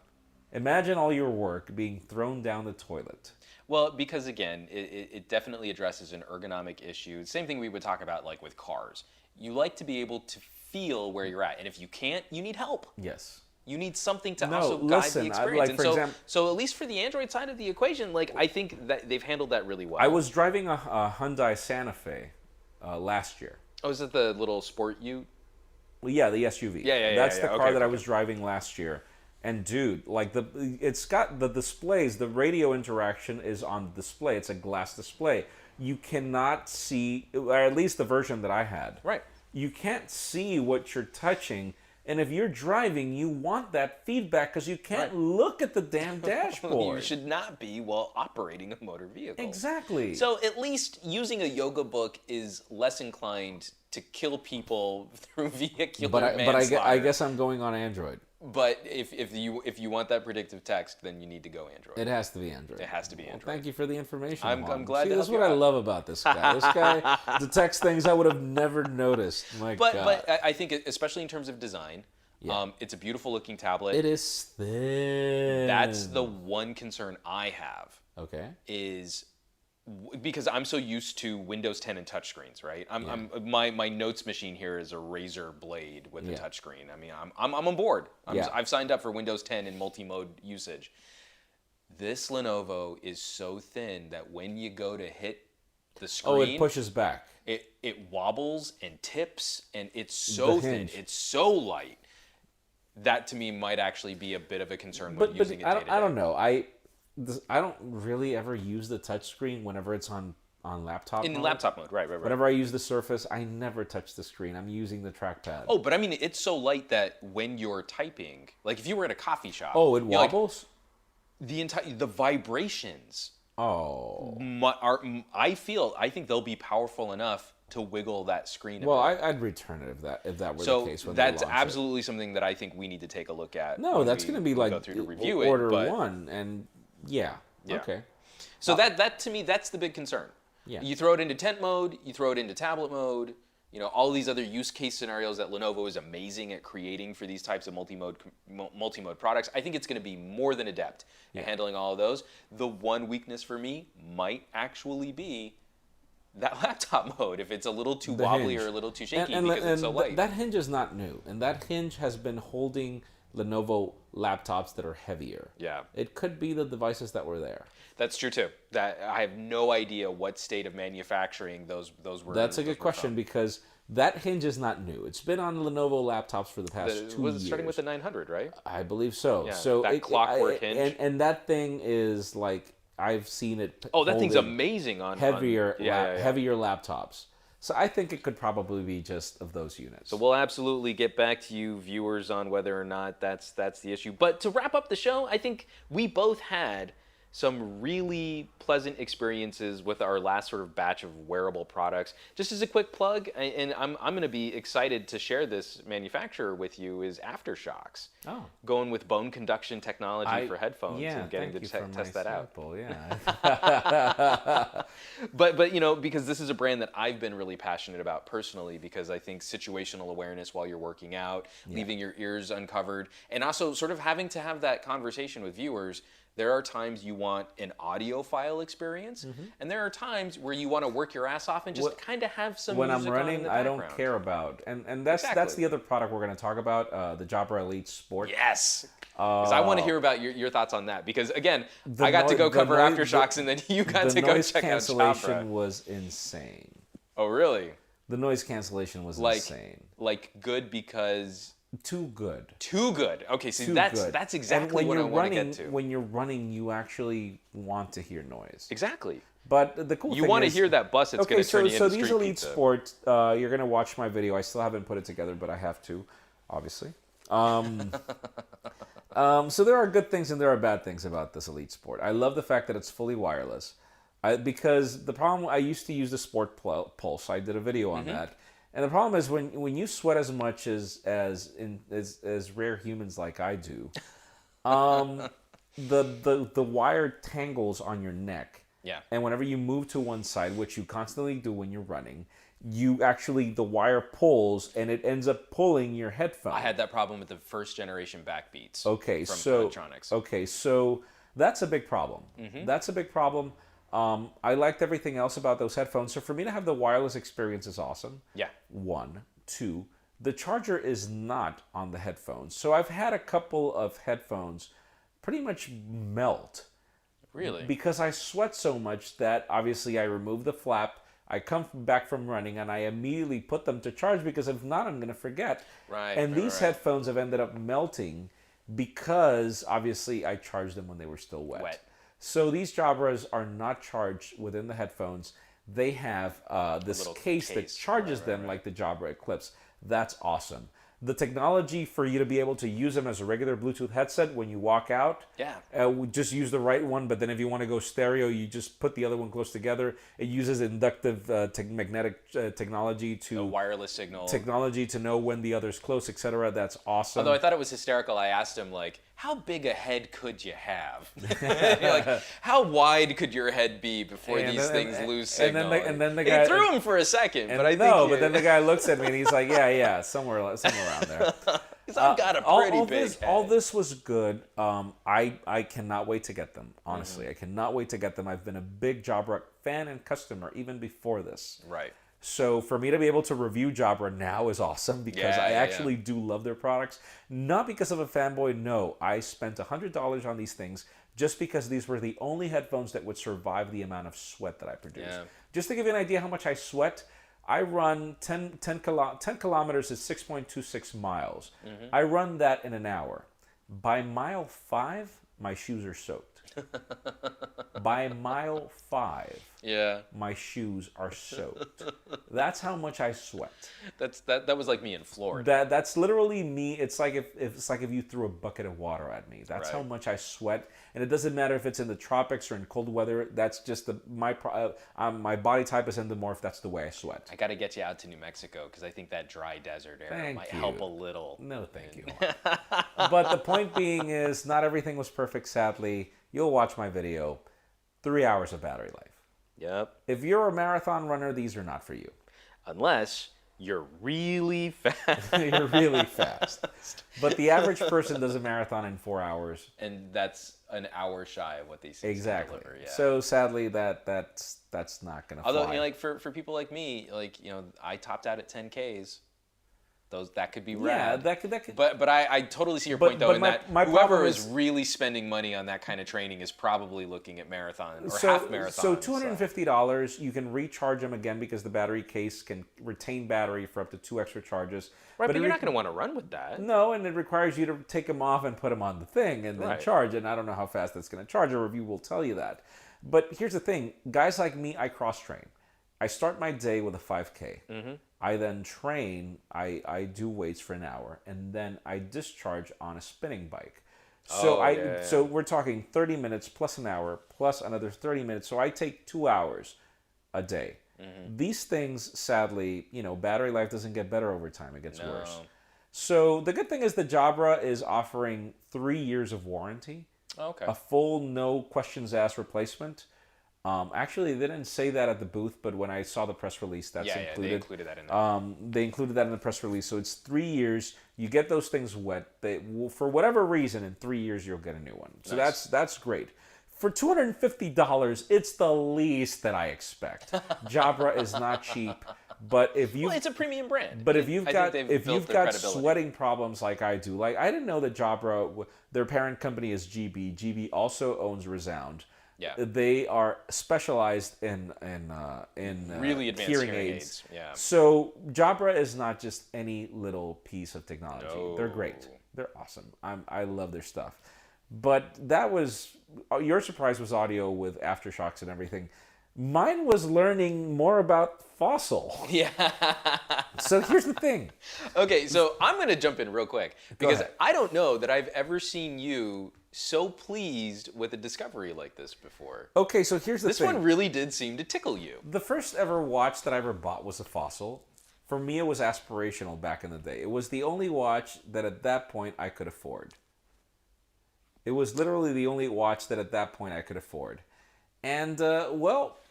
Imagine all your work being thrown down the toilet. Well, because again, it definitely addresses an ergonomic issue. Same thing we would talk about like with cars. You like to be able to feel where you're at, and if you can't, you need help. Yes. You need something to No, also guide listen, the I- experience. like, And for example- so at least for the Android side of the equation, like I think that they've handled that really well. I was driving a Hyundai Santa Fe last year. Oh, is it the little sport ute? Well, yeah, the SUV. Yeah, That's the yeah. car Okay, that I okay. was driving last year. And dude, like it's got the displays, the radio interaction is on the display. It's a glass display. You cannot see, or at least the version that I had. Right. You can't see what you're touching. And if you're driving, you want that feedback because you can't look at the damn dashboard. You should not be while operating a motor vehicle. Exactly. So at least using a yoga book is less inclined to kill people through vehicular but I manslaughter. guess I'm going on Android. But if you want that predictive text, then you need to go Android. It has to be Android. It has to be Android. Thank you for the information. I'm Juan. glad See, to this is help what you I out. love about this guy. This guy detects things I would have never noticed. My God. But I think, especially in terms of design, it's a beautiful looking tablet. It is thin. That's the one concern I have. Okay. Is because I'm so used to Windows 10 and touchscreens, right? My notes machine here is a razor blade with a touchscreen. I mean, I'm on board. I've signed up for Windows 10 in multi-mode usage. This Lenovo is so thin that when you go to hit the screen, Oh, it pushes back. It wobbles and tips, and it's so thin. It's so light. That to me might actually be a bit of a concern when using it day to day. I don't know. I don't really ever use the touchscreen whenever it's on laptop In mode. laptop mode, right. Whenever I use the Surface, I never touch the screen. I'm using the trackpad. Oh, but I mean, it's so light that when you're typing, like if you were at a coffee shop, Oh, it you know, like, wobbles? the vibrations Oh. I think they'll be powerful enough to wiggle that screen a Well, bit. I'd return it if that were So the case when that's they launch absolutely something that I think we need to take a look at. No, when that's we going to be like go through to review order it. But, one, and yeah. Okay. So that to me, that's the big concern. Yeah. You throw it into tent mode, you throw it into tablet mode, all these other use case scenarios that Lenovo is amazing at creating for these types of multi-mode products. I think it's going to be more than adept at handling all of those. The one weakness for me might actually be that laptop mode, if it's a little too wobbly or a little too shaky because it's so light. That hinge is not new, and that hinge has been holding Lenovo laptops that are heavier. Yeah. It could be the devices that were there. That's true too. That I have no idea what state of manufacturing those were. That's a good question because that hinge is not new. It's been on Lenovo laptops for the past 2 years. Was it starting with the 900, right? I believe so. Yeah, so that clockwork hinge. And that thing is like, I've seen it. Oh, that thing's amazing on heavier laptops. So I think it could probably be just of those units. So we'll absolutely get back to you viewers on whether or not that's the issue. But to wrap up the show, I think we both had some really pleasant experiences with our last sort of batch of wearable products. Just as a quick plug, and I'm going to be excited to share this manufacturer with you, is Aftershocks. Oh. Going with bone conduction technology for headphones and getting to test that out. Yeah. But because this is a brand that I've been really passionate about personally, because I think situational awareness while you're working out, leaving your ears uncovered, and also sort of having to have that conversation with viewers. There are times you want an audiophile experience, and there are times where you want to work your ass off and just kind of have some when music I'm running, on in the I background. don't care about, and that's the other product we're going to talk about, the Jabra Elite Sport. Yes, because I want to hear about your thoughts on that. Because again, I got to go cover Aftershocks, and then you got to go check out Jabra. The noise cancellation was insane. Oh, really? The noise cancellation was insane. Like good because. Too good. Too good. Okay, so that's exactly what I want to get to. When you're running, you actually want to hear noise. Exactly. But the cool thing is... You want to hear that bus that's going to turn you into street pizza. So these Elite Sport, you're going to watch my video. I still haven't put it together, but I have to, obviously. So there are good things and there are bad things about this Elite Sport. I love the fact that it's fully wireless. Because the problem, I used to use the Sport Pulse. I did a video on that. And the problem is when you sweat as much as rare humans like I do, the wire tangles on your neck. Yeah. And whenever you move to one side, which you constantly do when you're running, the wire pulls and it ends up pulling your headphone. I had that problem with the first generation Backbeats. From Electronics. Okay, so that's a big problem. That's a big problem. I liked everything else about those headphones. So for me to have the wireless experience is awesome. Yeah. 1, 2, the charger is not on the headphones. So I've had a couple of headphones pretty much melt. Really? Because I sweat so much that obviously I remove the flap, I come back from running, and I immediately put them to charge because if not, I'm going to forget. Right. And these headphones have ended up melting because obviously I charged them when they were still wet. So these Jabras are not charged within the headphones. They have this case that charges them like the Jabra Eclipse. That's awesome. The technology for you to be able to use them as a regular Bluetooth headset when you walk out. Yeah. Just use the right one, but then if you want to go stereo, you just put the other one close together. It uses inductive magnetic technology to... wireless signal. Technology to know when the other's close, etc. That's awesome. Although I thought it was hysterical. I asked him, how big a head could you have? How wide could your head be before these things lose signal? And then the guy... He threw him for a second, but but then the guy looks at me and he's like, yeah, somewhere around there. Because I've got a pretty big head. All this was good. I cannot wait to get them, honestly. I cannot wait to get them. I've been a big Jabra fan and customer even before this. Right. So for me to be able to review Jabra now is awesome because I actually do love their products. Not because of a fanboy, no. I spent $100 on these things just because these were the only headphones that would survive the amount of sweat that I produce. Yeah. Just to give you an idea how much I sweat, I run 10 kilometers is 6.26 miles. I run that in an hour. By mile 5, my shoes are soaked. By mile 5, my shoes are soaked. That's how much I sweat. That was like me in Florida. That's literally me. It's like if you threw a bucket of water at me. That's how much I sweat, and it doesn't matter if it's in the tropics or in cold weather. That's just my body type is endomorph. That's the way I sweat. I got to get you out to New Mexico because I think that dry desert air might help a little. No, thank you. But the point being is, not everything was perfect. Sadly, you'll watch my video. 3 hours of battery life. Yep. If you're a marathon runner, these are not for you. Unless you're really fast. You're really fast. But the average person does a marathon in 4 hours. And that's an hour shy of what these things Exactly. deliver. Yeah. So sadly, that's not gonna Although, fly. like for people like me, I topped out at 10Ks. That could be Yeah, rad. that could. But I totally see your But- point though, but in my- that my whoever problem is is- really spending money on that kind of training is probably looking at marathon or So, half marathons. so $250, you can recharge them again because the battery case can retain battery for up to 2 extra charges. Right, but it you're not going to want to run with that. No, and it requires you to take them off and put them on the thing and then Right. charge. And I don't know how fast that's going to charge. A review will tell you that. But here's the thing. Guys like me, I cross-train. I start my day with a 5K. Mm-hmm. I then train. I do weights for an hour. And then I discharge on a spinning bike. So So we're talking 30 minutes plus an hour plus another 30 minutes. So I take 2 hours a day. Mm-hmm. These things, sadly, battery life doesn't get better over time. It gets worse. So the good thing is the Jabra is offering 3 years of warranty, Okay. a full no questions asked replacement. Actually, they didn't say that at the booth, but when I saw the press release, that's included. They included that in there. They included that in the press release. So it's 3 years. You get those things wet. For whatever reason, in 3 years you'll get a new one. So Nice. that's great. For $250, it's the least that I expect. Jabra is not cheap, but if you Well, it's a premium brand. but if you've I got think they've built their credibility. sweating problems like I do, like I didn't know that Jabra, their parent company is GB. GB also owns Resound. Yeah. They are specialized in Really advanced hearing hearing aids. aids, yeah. So Jabra is not just any little piece of technology. No. They're great. They're awesome. I love their stuff. But that was your surprise was audio with aftershocks and everything. Mine was learning more about Fossil. Yeah. So here's the thing. Okay, so I'm going to jump in real quick because ahead. I don't know that I've ever seen you so pleased with a discovery like this before. Okay, so here's the This thing. one really did seem to tickle you. The first ever watch that I ever bought was a Fossil. For me, it was aspirational back in the day. It was the only watch that at that point I could afford. It was literally the only watch that at that point I could afford. And,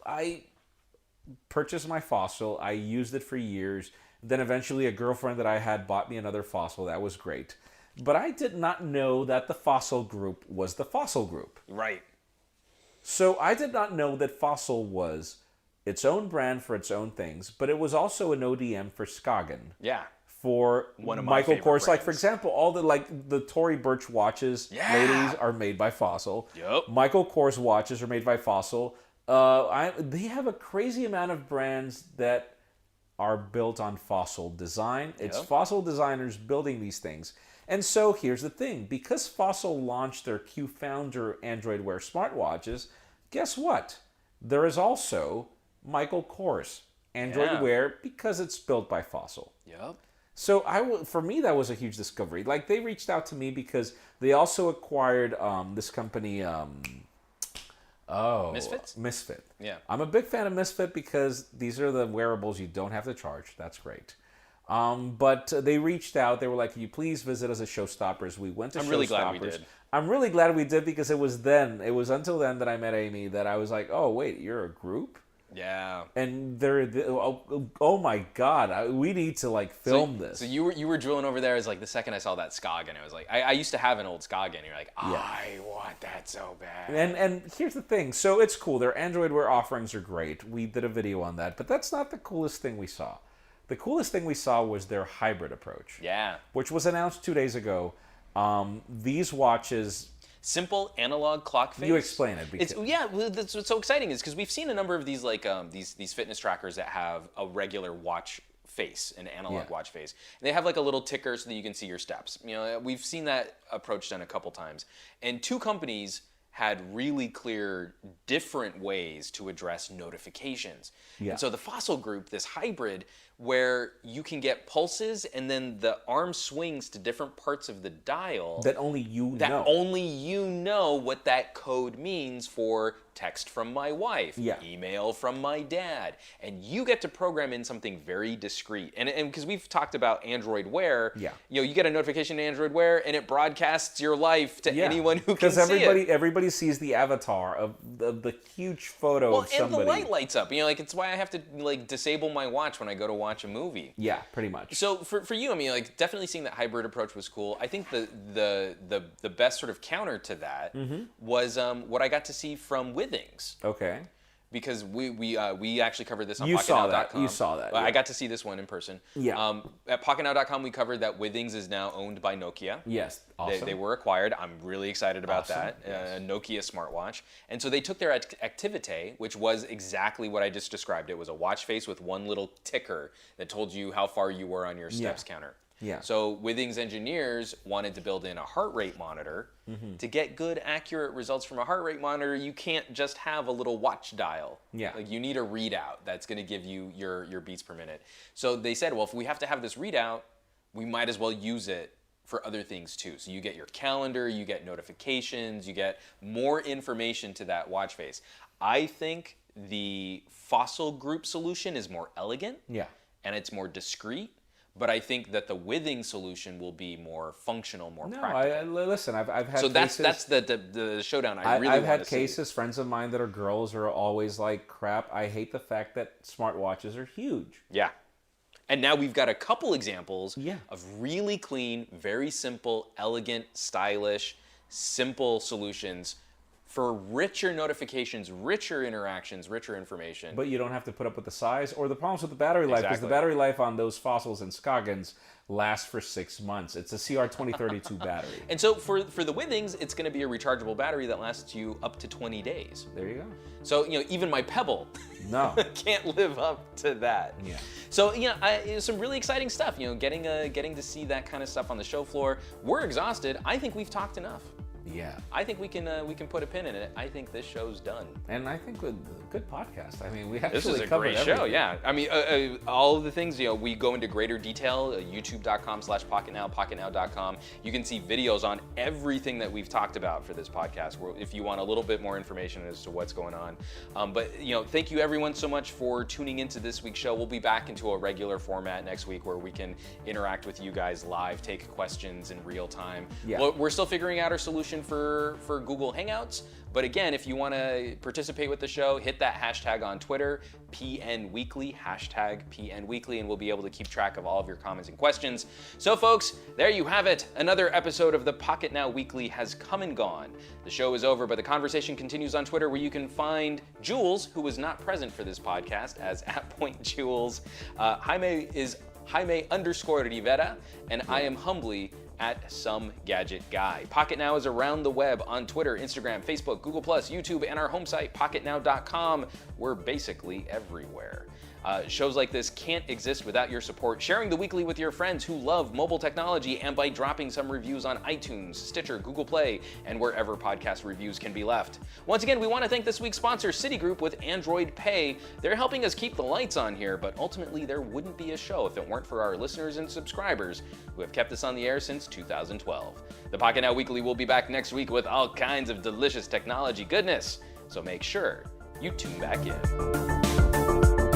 I purchased my Fossil. I used it for years. Then eventually a girlfriend that I had bought me another Fossil. That was great. But I did not know that the Fossil group was the Fossil group. Right. So I did not know that Fossil was its own brand for its own things, but it was also an ODM for Skagen. Yeah. For One of my Michael favorite Kors. Like, for brands. example, all the Tory Burch watches, Yeah. ladies, are made by Fossil. Yup. Michael Kors watches are made by Fossil. They have a crazy amount of brands that are built on Fossil design. It's Yep. Fossil designers building these things. And so here's the thing. Because Fossil launched their Q Founder Android Wear smartwatches, guess what? There is also Michael Kors Android Yeah. Wear because it's built by Fossil. Yep. So for me, that was a huge discovery. Like, they reached out to me because they also acquired this company. Misfits? Misfit. Yeah. I'm a big fan of Misfit because these are the wearables you don't have to charge. That's great. But they reached out. They were like, "Can you please visit us at Showstoppers?" We went to Showstoppers. I'm really glad we did. I'm really glad we did because it was until then that I met Amy that I was like, "Oh wait, you're a group." Yeah. And oh my God, we need to film this. So you were drilling over there as like the second I saw that Skagen, I was like, I used to have an old Skagen. And you're like, I want that so bad. And here's the thing. So it's cool. Their Android Wear offerings are great. We did a video on that. But that's not the coolest thing we saw. The coolest thing we saw was their hybrid approach. Yeah. Which was announced 2 days ago. These watches... Simple analog clock face. You explain it. Because... That's what's so exciting is because we've seen a number of these these fitness trackers that have a regular watch face, an analog watch face. And they have like a little ticker so that you can see your steps. We've seen that approach done a couple times. And two companies had really clear different ways to address notifications. Yeah. And so the Fossil group, this hybrid where you can get pulses and then the arm swings to different parts of the dial. That only you That know. only you know what that code means for text from my wife, Yeah. email from my dad, and you get to program in something very discreet. And because we've talked about Android Wear, Yeah. you get a notification in Android Wear, and it broadcasts your life to anyone who can see it. Everybody sees the avatar of the huge photo of somebody. And the light lights up. It's why I have to disable my watch when I go to watch a movie. Yeah, pretty much. So for you, definitely seeing that hybrid approach was cool. I think the best sort of counter to that was what I got to see from Withings. Okay. Because we actually covered this on You saw Pocketnow.com. that. You saw that. I Yeah. got to see this one in person. Yeah. At Pocketnow.com, we covered that Withings is now owned by Nokia. Yes. Awesome. They were acquired. I'm really excited about Awesome. that. Yes. Nokia smartwatch. And so they took their Activite, which was exactly what I just described. It was a watch face with one little ticker that told you how far you were on your steps counter. Yeah. So Withings engineers wanted to build in a heart rate monitor. To get good, accurate results from a heart rate monitor, you can't just have a little watch dial. Yeah. You need a readout that's going to give you your beats per minute. So they said, well, if we have to have this readout, we might as well use it for other things too. So you get your calendar, you get notifications, you get more information to that watch face. I think the Fossil Group solution is more elegant. Yeah. And it's more discreet. But I think that the Withings solution will be more functional, more No, practical. listen, I've had So cases, that's the showdown I really I've want had to see. cases, friends of mine that are girls are always like, crap, I hate the fact that smartwatches are huge. Yeah. And now we've got a couple examples Yeah. of really clean, very simple, elegant, stylish, simple solutions for richer notifications, richer interactions, richer information. But you don't have to put up with the size or the problems with the battery life, because the Exactly. battery life on those Fossils and Scoggins lasts for 6 months. It's a CR2032 battery. And so for the Withings, it's going to be a rechargeable battery that lasts you up to 20 days. There you go. So, even my Pebble No. can't live up to that. Yeah. So, some really exciting stuff, getting to see that kind of stuff on the show floor. We're exhausted. I think we've talked enough. Yeah. I think we can put a pin in it. I think this show's done. And I think with good podcast. I mean, we actually This is a covered great everything. show, yeah. I mean, all of the things, we go into greater detail, youtube.com/pocketnow, pocketnow.com. You can see videos on everything that we've talked about for this podcast, if you want a little bit more information as to what's going on. But thank you everyone so much for tuning into this week's show. We'll be back into a regular format next week where we can interact with you guys live, take questions in real time. Yeah. We're still figuring out our solution for Google Hangouts. But again, if you want to participate with the show, hit that hashtag on Twitter, PNWeekly, hashtag PNWeekly, and we'll be able to keep track of all of your comments and questions. So folks, there you have it. Another episode of the Pocketnow Weekly has come and gone. The show is over, but the conversation continues on Twitter, where you can find Jules, who was not present for this podcast, as @PointJules. Jaime is Jaime_Rivera, and I am humbly at Some Gadget Guy. Pocketnow is around the web on Twitter, Instagram, Facebook, Google+, YouTube, and our home site, pocketnow.com. We're basically everywhere. Shows like this can't exist without your support. Sharing the weekly with your friends who love mobile technology, and by dropping some reviews on iTunes, Stitcher, Google Play, and wherever podcast reviews can be left. Once again, we want to thank this week's sponsor, Citigroup, with Android Pay. They're helping us keep the lights on here, but ultimately there wouldn't be a show if it weren't for our listeners and subscribers who have kept us on the air since 2012. The Pocketnow Weekly will be back next week with all kinds of delicious technology goodness, so make sure you tune back in.